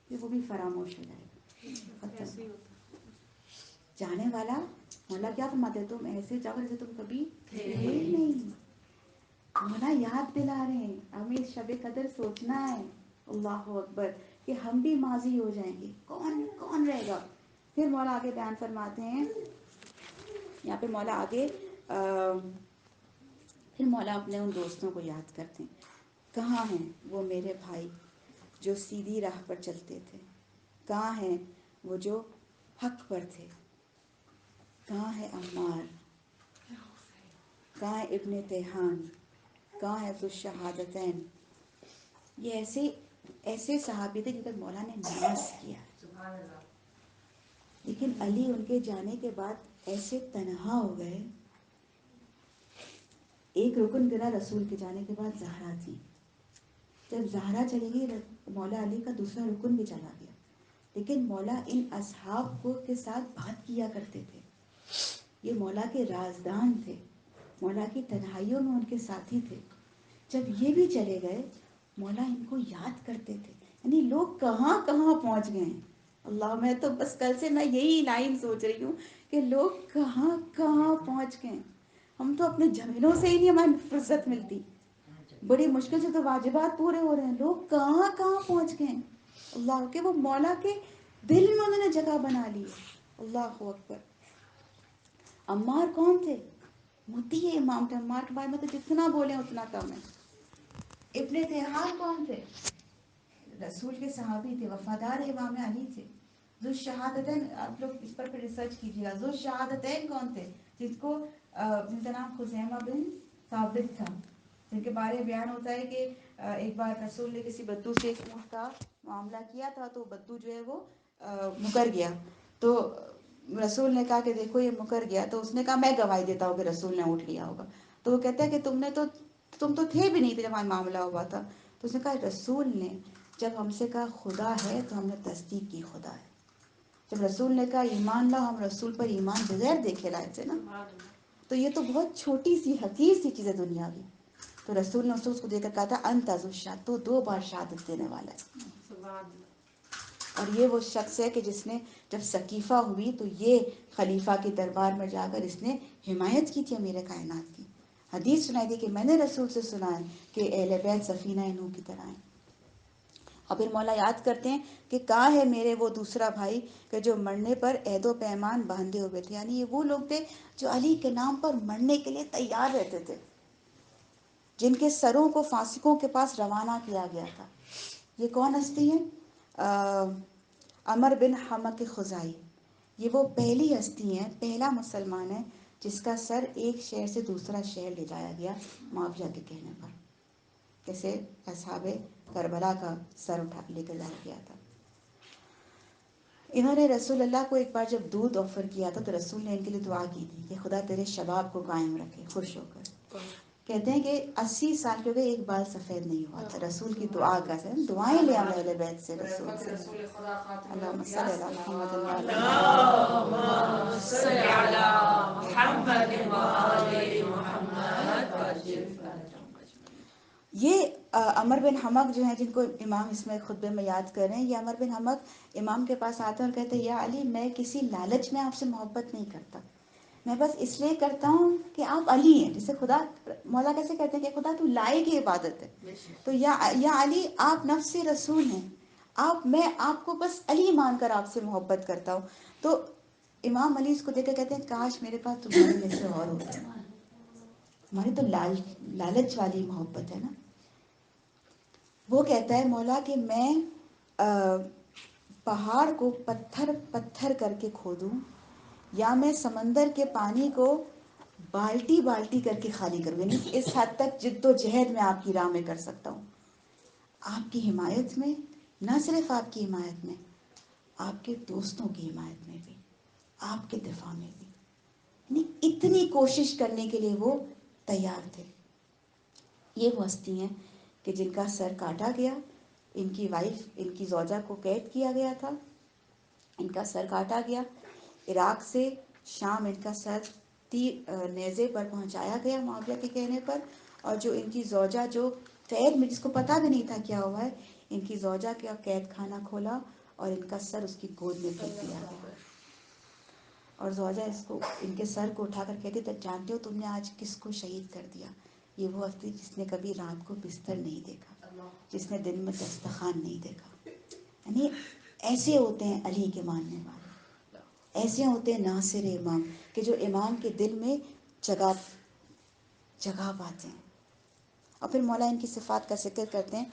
A: پھر وہ بھی فراموش ہو جائے گا. جانے والا مولا کیا فرماتے تم ایسے جاؤ جیسے تم کبھی تھے نہیں. مولا یاد دلا رہے ہیں ہمیں شب قدر سوچنا ہے، اللہ اکبر، کہ ہم بھی ماضی ہو جائیں گے، کون رہے گا. پھر مولا آگے بیان فرماتے ہیں یہاں پہ مولا آگے پھر مولا اپنے ان دوستوں کو یاد کرتے ہیں. کہاں ہیں وہ میرے بھائی جو سیدھی راہ پر چلتے تھے؟ کہاں ہیں وہ جو حق پر تھے؟ کہاں ہے عمار؟ کہاں ہے ابن تیہان؟ کہاں ہے ذو الشہادتین؟ یہ ایسے صحابی تھے جن پر مولا نے ناز کیا، لیکن علی ان کے جانے کے بعد ایسے تنہا ہو گئے. ایک رکن گرا رسول کے جانے کے بعد زہرا تھی. جب زہرا چلی گئی مولا علی کا دوسرا رکن بھی چلا گیا. لیکن مولا ان اصحاب کو کے ساتھ بات کیا کرتے تھے. یہ مولا کے رازدان تھے، مولا کی تنہائیوں میں ان کے ساتھی تھے. جب یہ بھی چلے گئے مولا ان کو یاد کرتے تھے. یعنی لوگ کہاں پہنچ گئے ہیں. اللہ، میں تو بس کل سے میں یہی لائن سوچ رہی ہوں کہ لوگ کہاں پہنچ گئے. ہم تو اپنے جھمیلوں سے ہی نہیں ہماری فرصت ملتی، بڑی مشکل سے تو واجبات پورے ہو رہے ہیں. لوگ کہاں پہنچ گئے. اللہ کے وہ مولا کے دل میں انہوں نے جگہ بنا لی. اللہ اکبر. عمار کون تھے؟ متی ہے امام تھے. عمار کے بارے میں تو جتنا بولیں اتنا کم ہے. ابن تیہان کون تھے؟ رسول کے صحابی تھے، وفادار امام علی تھے. ذو الشہادتین، آپ لوگ اس پر پھر ریسرچ کیجیے گا. ذو الشہادتین کون تھے؟ جن کا نام خزیمہ بن ثابت تھا، جن کے بارے میں بیان ہوتا ہے کہ ایک بار رسول نے کسی بدو سے ایک اونٹ کا معاملہ کیا تھا تو بدو جو ہے وہ مکر گیا. تو رسول نے کہا کہ دیکھو یہ مکر گیا. تو اس نے کہا میں گواہی دیتا ہوں کہ رسول نے اونٹ لیا ہوگا. تو وہ کہتا ہے کہ تم تو تھے بھی نہیں تھے جب ہمارا معاملہ ہوا تھا. تو اس نے کہا رسول نے جب ہم سے کہا خدا ہے تو ہم نے تصدیق کی خدا ہے. جب رسول نے کہا ایمان لا، ہم رسول پر ایمان بغیر دیکھے لائے تھے نا. تو یہ تو بہت چھوٹی سی حقیر سی چیز ہے دنیا کی. تو رسول نے اس کو دیکھ کر کہا تھا انت ذو الشہادۃ، تو 2 بار شہادت دینے والا ہے. اور یہ وہ شخص ہے کہ جس نے جب ثقیفہ ہوئی تو یہ خلیفہ کے دربار میں جا کر اس نے حمایت کی تھی امیر کائنات کی. حدیث سنائی تھی کہ میں نے رسول سے سنا ہے کہ اہل بیت سفینہ نوح کی طرح ہیں. اور پھر مولا یاد کرتے ہیں کہ کہاں ہے میرے وہ دوسرا بھائی کہ جو مرنے پر عہد و پیمان باندھے ہوئے تھے. یعنی یہ وہ لوگ تھے جو علی کے نام پر مرنے کے لیے تیار رہتے تھے، جن کے سروں کو فاسقوں کے پاس روانہ کیا گیا تھا. یہ کون ہستی ہیں؟ عمر بن حمق خزائی. یہ وہ پہلی ہستی ہیں، پہلا مسلمان ہے جس کا سر ایک شہر سے دوسرا شہر لے جایا گیا معاویہ کے کہنے پر. جیسے اصحاب کربلا کا سر لے کر جایا گیا تھا. انہوں نے رسول اللہ کو ایک بار جب دودھ آفر کیا تھا تو رسول نے ان کے لیے دعا کی تھی کہ خدا تیرے شباب کو قائم رکھے خوش ہو کر. کہتے ہیں کہ 80 سال کے ہو گئے ایک بال سفید نہیں ہوا تھا. رسول کی دعا کا سے دعائیں لے ہم اہل بیت سے رسول سے. اللہم صلی علی محمد
B: اللهم صل على محمد وآل محمد.
A: یہ عمر بن حمق جو ہیں جن کو امام اس میں خطبے میں یاد کر رہے ہیں، یہ عمر بن حمق امام کے پاس آتے ہیں اور کہتے ہیں یا علی میں کسی لالچ میں آپ سے محبت نہیں کرتا، میں بس اس لیے کرتا ہوں کہ آپ علی ہیں. جسے خدا مولا کیسے کہتے ہیں کہ خدا تو لائق کی عبادت ہے. تو یا علی آپ نفس رسول ہیں، میں آپ کو بس علی مان کر آپ سے محبت کرتا ہوں. تو امام علی اس کو دیکھ کر کہتے ہیں کاش میرے پاس تمہارے میں سے اور ہوتے. ہماری تو لالچ والی محبت ہے نا. وہ کہتا ہے مولا کہ میں پہاڑ کو پتھر کر کے کھودوں یا میں سمندر کے پانی کو بالٹی بالٹی کر کے خالی کروں. یعنی اس حد تک جد و جہد میں آپ کی راہ میں کر سکتا ہوں. آپ کی حمایت میں، نہ صرف آپ کی حمایت میں، آپ کے دوستوں کی حمایت میں بھی، آپ کے دفاع میں بھی. یعنی اتنی کوشش کرنے کے لیے وہ تیار تھے. یہ وہ ہستی ہیں کہ جن کا سر کاٹا گیا. ان کی وائف، ان کی زوجہ کو قید کیا گیا تھا، ان کا سر کاٹا گیا. عراق سے شام ان کا سر نیزے پر پہنچایا گیا معاویہ کے کہنے پر. اور جو ان کی زوجہ جو قید میں، جس کو پتہ بھی نہیں تھا کیا ہوا ہے، ان کی زوجہ کا قید خانہ کھولا اور ان کا سر اس کی گود میں پھینک دیا گیا. اور زوجہ ان کے سر کو اٹھا کر کہتی تھا جانتے ہو تم نے آج کس کو شہید کر دیا؟ یہ وہ ہستی جس نے کبھی رات کو بستر نہیں دیکھا، جس نے دن میں دسترخوان نہیں دیکھا. یعنی ایسے ہوتے ہیں علی کے ماننے والے، ایسے ہوتے ہیں ناصر امام کہ جو امام کے دل میں جگہ پاتے ہیں. اور پھر مولا ان کی صفات کا ذکر کرتے ہیں.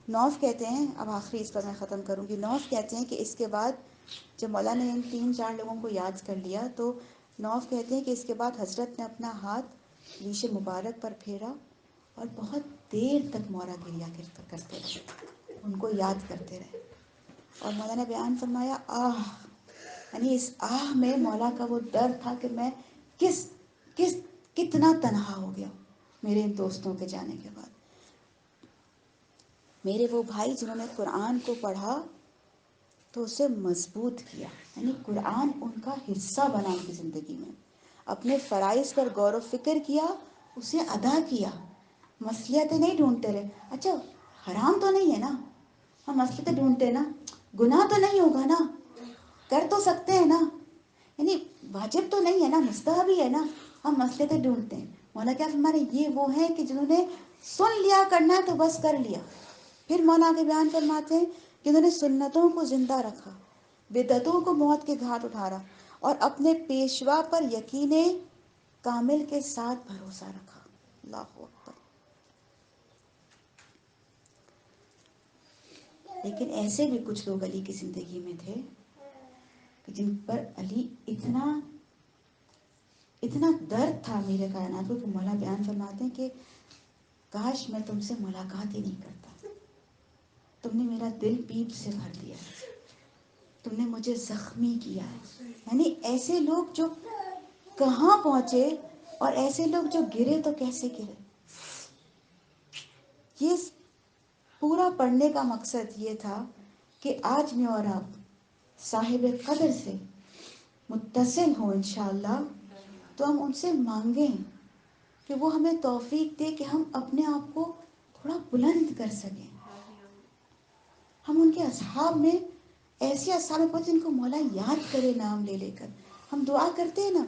A: نوف کہتے ہیں، اب آخری اس پر میں ختم کروں گی. نوف کہتے ہیں کہ اس کے بعد جب مولا نے ان 3-4 لوگوں کو یاد کر لیا تو نوف کہتے ہیں کہ اس کے بعد حضرت نے اپنا ہاتھ ریش مبارک پر پھیرا اور بہت دیر تک مولا گریا کرتے رہے، ان کو یاد کرتے رہے. اور مولا نے بیان فرمایا آہ، یعنی اس آہ میں مولا کا وہ درد تھا کہ میں کتنا تنہا ہو گیا میرے ان دوستوں کے جانے کے بعد. میرے وہ بھائی جنہوں نے قرآن کو پڑھا تو اسے مضبوط کیا، یعنی قرآن ان کا حصہ بنا ان کی زندگی میں، اپنے فرائض پر غور و فکر کیا، اسے ادا کیا. مصلحتیں نہیں ڈھونڈتے رہے، اچھا حرام تو نہیں ہے نا، ہم مصلحتیں ڈھونڈتے ہیں نا، گناہ تو نہیں ہوگا نا، کر تو سکتے ہیں نا، یعنی واجب تو نہیں ہے نا، مستحب ہی ہے نا، ہم مصلحتیں ڈھونڈتے ہیں. مولا کیا ہمارے یہ وہ ہیں کہ جنہوں نے سن لیا کرنا ہے تو بس کر لیا. پھر مولا کے بیان فرماتے ہیں کہ انہوں نے سنتوں کو زندہ رکھا، بدعتوں کو موت کے گھاٹ اٹھارا اور اپنے پیشوا پر یقین کامل کے ساتھ بھروسہ رکھا. اللہ اکبر. لیکن ایسے بھی کچھ لوگ علی کی زندگی میں تھے کہ جن پر علی اتنا درد تھا میرے کائنات کو کہ مولا بیان فرماتے ہیں کہ کاش میں تم سے ملاقات ہی نہیں کرتا، تم نے میرا دل پیپ سے بھر دیا، تم نے مجھے زخمی کیا ہے. یعنی ایسے لوگ جو کہاں پہنچے اور ایسے لوگ جو گرے تو کیسے گرے. یہ پورا پڑھنے کا مقصد یہ تھا کہ آج میں اور آپ صاحب قدر سے متصل ہوں انشاءاللہ، تو ہم ان سے مانگیں کہ وہ ہمیں توفیق دے کہ ہم اپنے آپ کو تھوڑا بلند کر سکیں. ہم ان کے اصحاب میں ایسے اصحاب میں پہنچے جن کو مولا یاد کرے نام لے لے کر. ہم دعا کرتے ہیں نا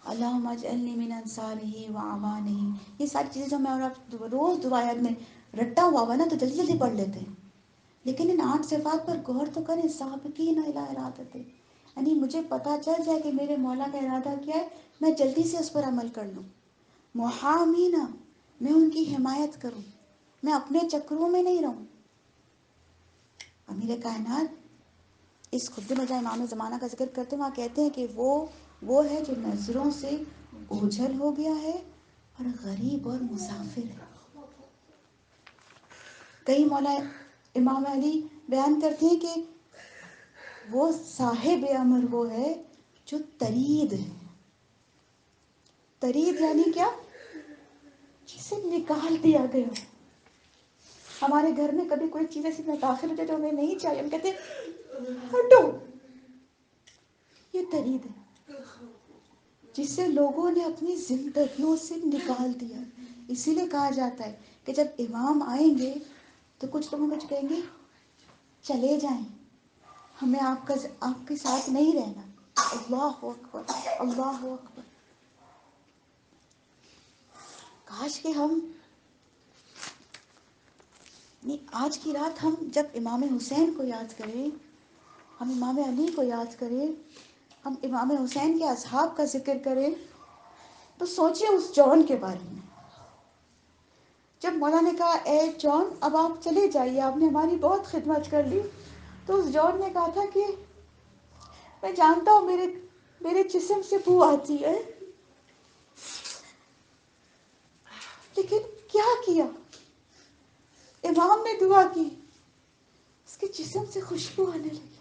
A: اللہم اجعلنی من انصارہ وعوانہ، یہ ساری چیزیں جو میں اور آپ روز دعایات میں رٹا ہوا نا تو جلدی جلدی پڑھ لیتے ہیں، لیکن ان 8 صفات پر غور تو کریں. سابقین الی ارادتہ، یعنی مجھے پتہ چل جائے کہ میرے مولا کا ارادہ کیا ہے، میں جلدی سے اس پر عمل کر لوں. محامینہ، میں ان کی حمایت کروں، میں اپنے چکروں میں نہیں رہوں. امیر کائنات اس خطبے میں جہاں امام زمانہ کا ذکر کرتے ہیں وہاں کہتے ہیں کہ وہ ہے جو نظروں سے اوجھل ہو گیا ہے اور غریب اور مسافر ہے. کئی مولا امام علی بیان کرتے ہیں کہ وہ صاحب امر وہ ہے جو ترید ہے. ترید یعنی کیا؟ جسے نکال دیا گیا. ہمارے گھر میں کبھی کوئی چیز ایسی داخل ہو جائے جو ہمیں نہیں چاہیے، ہم کہتے ہیں ہٹو، یہ ترید ہے جسے لوگوں نے اپنی زندگیوں سے نکال دیا. اسی لیے کہا جاتا ہے کہ جب امام آئیں گے تو کچھ لوگوں کو کہیں گے چلے جائیں، ہمیں آپ کے ساتھ نہیں رہنا. اللہ اکبر، اللہ اکبر. کاش کہ ہم آج کی رات ہم جب امام حسین کو یاد کریں، ہم امام علی کو یاد کریں، ہم امام حسین کے اصحاب کا ذکر کریں، تو سوچیں اس جون کے بارے میں. جب مولا نے کہا اے جون اب آپ چلے جائیے، آپ نے ہماری بہت خدمت کر لی، تو اس جون نے کہا تھا کہ میں جانتا ہوں میرے جسم سے بو آتی ہے، لیکن کیا امام نے دعا کی، اس کے جسم سے خوشبو آنے لگی.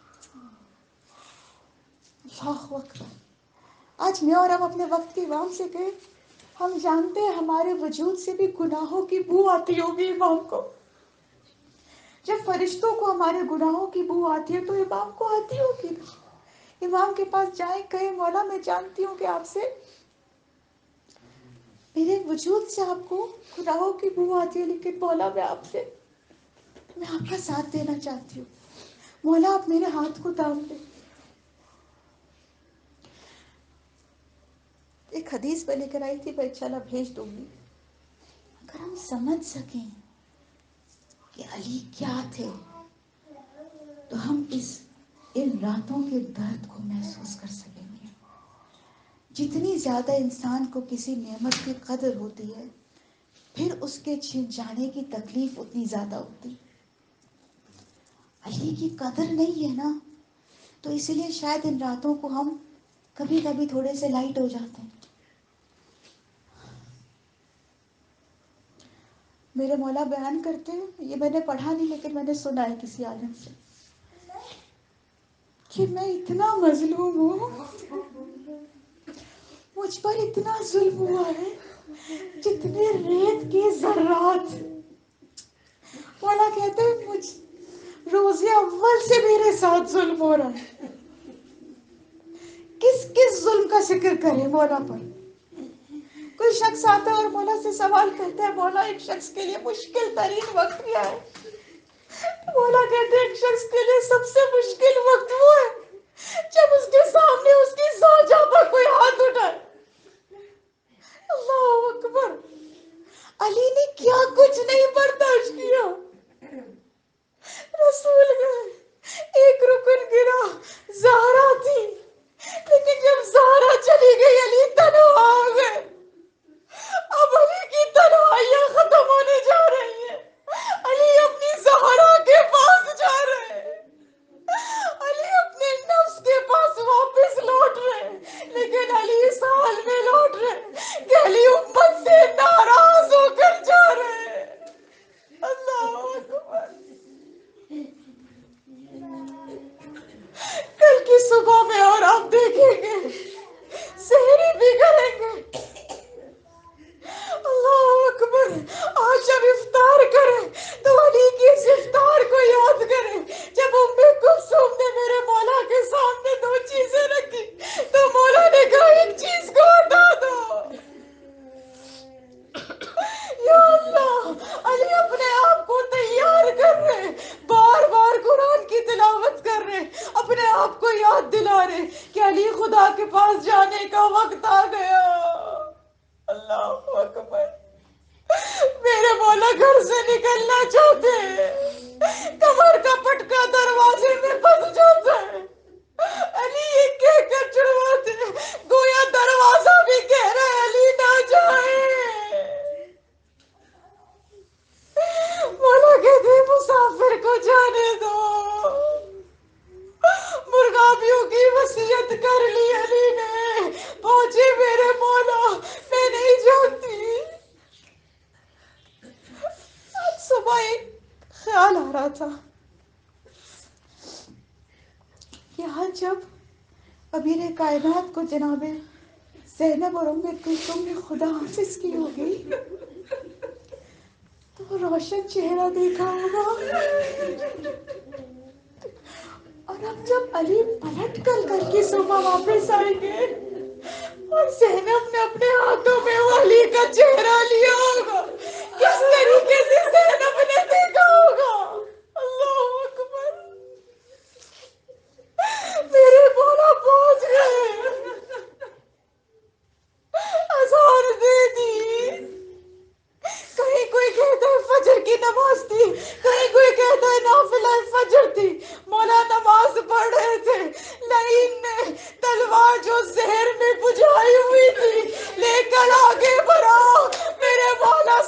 A: اللہ اکبر. آج میں اور آپ اپنے وقت کے امام سے کہیں، ہم جانتے ہیں ہمارے وجود سے بھی گناہوں کی بو آتی ہوگی امام کو. جب فرشتوں کو ہمارے گناہوں کی بو آتی ہے تو امام کو آتی ہوگی. امام کے پاس جائیں، کہیں مولا میں جانتی ہوں کہ آپ سے میرے وجود سے آپ کو گناہوں کی بو آتی ہے، لیکن مولا میں آپ کا ساتھ دینا چاہتی ہوں، مولا آپ میرے ہاتھ کو تھام دیں. ایک حدیث میں لے کر آئی تھی، میں انشاءاللہ بھیج دوں گی. اگر ہم سمجھ سکیں کہ علی کیا تھے تو ہم ان راتوں کے درد کو محسوس کر سکیں گے. جتنی زیادہ انسان کو کسی نعمت کی قدر ہوتی ہے، پھر اس کے چھن جانے کی تکلیف اتنی زیادہ ہوتی. علی کی قدر نہیں ہے نا، تو اسی لیے شاید ان راتوں کو ہم کبھی کبھی تھوڑے سے لائٹ ہو جاتے ہیں. میرے مولا بیان کرتے ہیں، یہ میں نے پڑھا نہیں لیکن میں نے سنا ہے کسی عالم سے، کہ میں اتنا مظلوم ہوں، مجھ پر اتنا ظلم ہوا ہے جتنے ریت کے ذرات. مولا کہتے ہیں مجھ روز اول سے میرے ساتھ ظلم ہو رہا ہے. کس کس ظلم کا ذکر کرے مولا پر. کوئی شخص آتا ہے اور مولا سے سوال کرتا ہے، مولا ایک شخص کے لیے مشکل ترین وقت کیا ہے؟ مولا کہتے ہیں ایک شخص کے لیے سب سے مشکل وقت وہ ہے جب اس کے سامنے اس کی زوجہ پر کوئی ہاتھ اٹھائے. اللہ اکبر. علی نے کیا کچھ نہیں برداشت کیا. رسول گئے، ایک رکن گرا، زہرا تھی، لیکن جب زہرا چلی گئی علی تنہا ہو گئے. اب علی کی تنہائیاں ختم ہونے جا رہی ہیں. علی اپنی زہرا کے پاس جا رہے ہیں. علی اپنے نفس کے پاس واپس لوٹ رہے ہیں، لیکن علی اس حال میں لوٹ رہے ہیں کہ علی امت سے ناراض ہو کر جا رہے ہیں. اللہ اکبر. کل کی صبح میں اور آپ دیکھیں گے سحری بھی کریں گے. اللہ اکبر. آج جب افطار کریں تو علی کی اس افطار کو یاد کریں جب ام کلثوم نے میرے مولا کے سامنے 2 چیزیں رکھی تو مولا نے کہا ایک چیز کو ہٹا دو. یا اللہ. علی اپنے آپ کو تیار کر رہے، بار بار قرآن کی تلاوت کر رہے، اپنے آپ کو یاد دلا رہے کہ علی خدا کے پاس جانے کا وقت آ گیا. اللہ اکبر. میرے مولا گھر سے نکلنا چاہتے ہیں، کمر کا پٹکا دروازے میں پھنس جاتا ہے. علی یہ کہہ کر چھڑواتے ہیں، گویا دروازہ بھی کہہ رہا ہے علی نہ جائے. مولا کہتے ہیں مسافر کو جانے دو. مرغابیوں کی وصیت کر لی علی نے. پہنچے میرے مولا، میں نہیں جانتی. آج صبح ایک خیال آ رہا تھا کہ آج جب امیر کائنات کو جناب زینب اور ام کلثوم نے خدا حافظ کی ہوگی تو روشن چہرہ دیکھا ہوگا، اور اب جب علی پلٹ کر کے صبح واپس آئیں گے اور زینب نے اپنے ہاتھوں میں وہ علی کا چہرہ لیا ہوگا، کس طریقے سے زینب نے دیکھا ہوگا. اللہ اکبر. میرے مولا پہنچ گئے. اذان دے دی. کہیں کوئی کہتا ہے فجر کی نماز تھی، کہیں کوئی کہتا ہے نافلہ فجر تھی. مولا نماز پڑھ رہے تھے، لعین نے تلوار جو زہر میں بجھائی ہوئی تھی لے کر آگے بڑھا. میرے مولا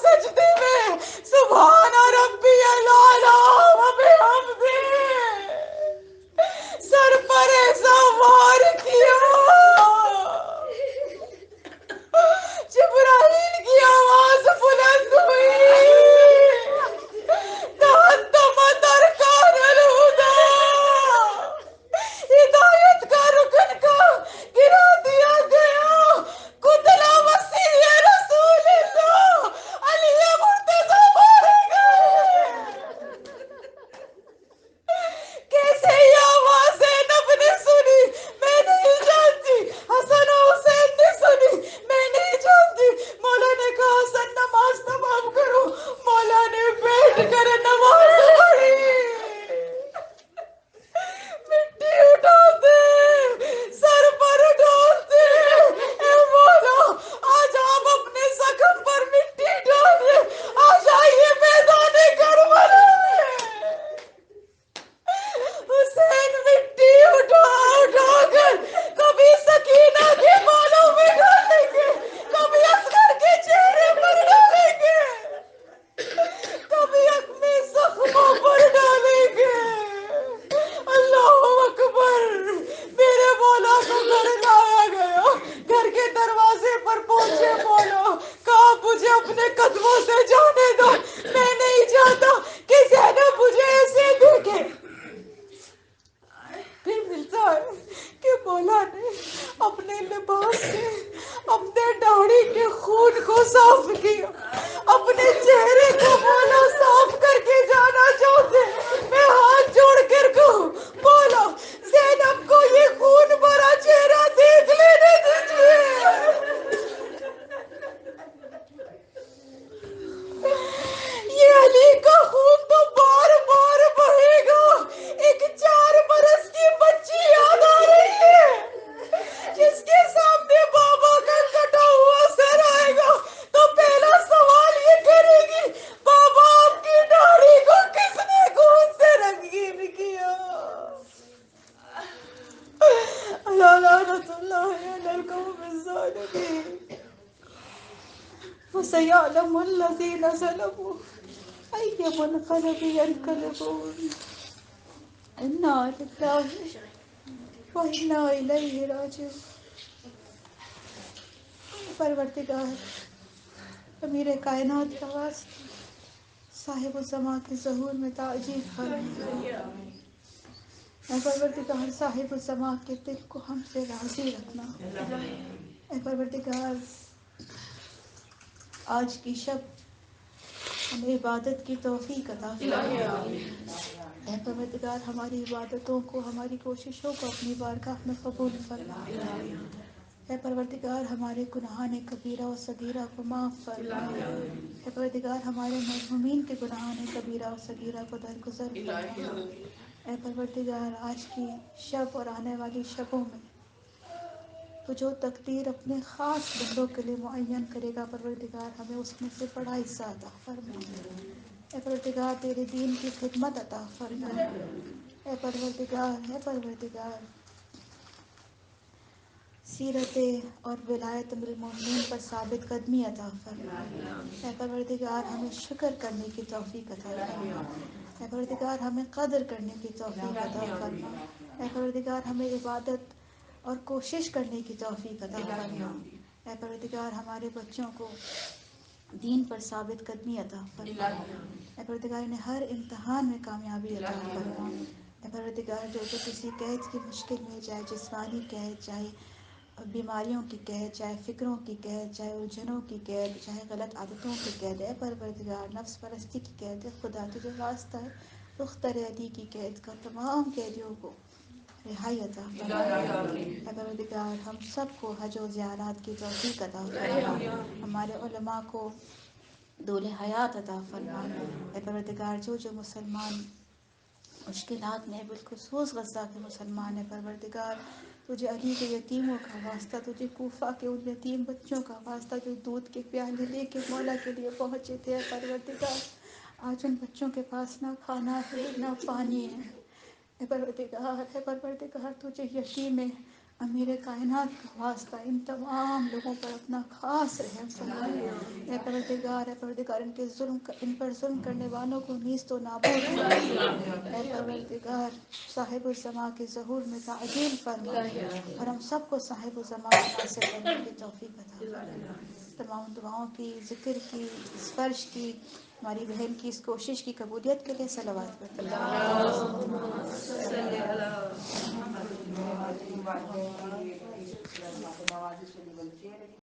A: خون کو صاف کیا، اپنے چہرے کو مولا صاف کر کے جانا چاہتے، میں ہاتھ جوڑ کر کہوں مولا زینب کو یہ خون بھرا چہرہ دیکھ لینے دیجیے۔ یہ علی کا خون تو بار بار بہے گا، ایک 4 برس کی بچی یاد آ رہی ہے جس کے سامنے بابا کا کٹا ہوا سر آئے گا تو پہلا سوال یہ کرے گی بابا آپ کی داڑھی کو کس نے خون سے رنگین کیا؟ لعنت اللہ علی القوم الظالمین وسيعلم الذين ظلموا أي منقلب ينقلبون إنا لله وإنا إليه راجعون۔ پروردگار امیر کائنات کا واسطہ صاحب الزمان کے ظہور میں تعجیل فرما، اے پروردگار صاحب الزمان کے دل کو ہم سے راضی رکھنا، اے پروردگار آج کی شب ہمیں عبادت کی توفیق عطا فرما، اے پروردگار ہماری عبادتوں کو، ہماری کوششوں کو اپنی بارگاہ میں قبول فرما، اے پروردگار ہمارے گناہان کبیرہ و صغیرہ کو معاف فرما، اے پروردگار ہمارے مرحومین کے گناہان کبیرہ و صغیرہ کو درگزر فرما، اے پروردگار آج کی شب اور آنے والی شبوں میں تو جو تقدیر اپنے خاص بندوں کے لیے معین کرے گا پروردگار ہمیں اس میں سے بڑا حصہ عطا فرما، اے پروردگار تیرے دین کی خدمت عطا فرما، اے پروردگار سیرت اور ولایت المومنین پر ثابت قدمی عطا فرما، اے پروردگار ہمیں شکر کرنے کی توفیق عطا فرما، اے پروردگار ہمیں قدر کرنے کی توفیق عطا فرما، اے پروردگار ہمیں عبادت اور کوشش کرنے کی توفیق عطا فرما، اے پروردگار ہمارے بچوں کو دین پر ثابت قدمی عطا فرما، اے پروردگار انہیں ہر امتحان میں کامیابی عطا فرما، اے پروردگار جو کسی قید کی مشکل میں، چاہے جسمانی قید، چاہے بیماریوں کی قید، چاہے فکروں کی قید، چاہے الجھنوں کی قید، چاہے غلط عادتوں کی قید، اے پروردگار نفس پرستی کی قید، خدا تجھے واسطہ ہے اختر علی کی قید کا تمام قیدیوں کو رہائی عطا فرما، اے پروردگار ہم سب کو حج و زیارات کی توفیق عطا فرما، ہمارے علماء کو دول حیات عطا فرما، اے پروردگار جو مسلمان مشکلات میں بالخصوص غزہ کے مسلمان ہیں پروردگار تجھے علی کے یتیموں کا واسطہ، تجھے کوفہ کے ان یتیم بچوں کا واسطہ جو دودھ کے پیالے لے کے مولا کے لیے پہنچے تھے، پروردگار آج ان بچوں کے پاس نہ کھانا ہے نہ پانی ہے، اے پروردگار تجھے یتیم امیر کائنات کا واسطہ ان تمام لوگوں پر اپنا خاص رحم فرما، اے پروردگار ان پر ظلم کرنے والوں کو نیست و نابود فرما، اے پروردگار صاحب الزمان کے ظہور میں تعجیل فرما اور ہم سب کو صاحب الزمان کا ناصر بننے کی توفیق عطا فرما، تمام دعاؤں کی، ذکر کی، اس فرش کی، ہماری بہن کی اس کوشش کی قبولیت کے لیے صلوات پڑھتے ہیں۔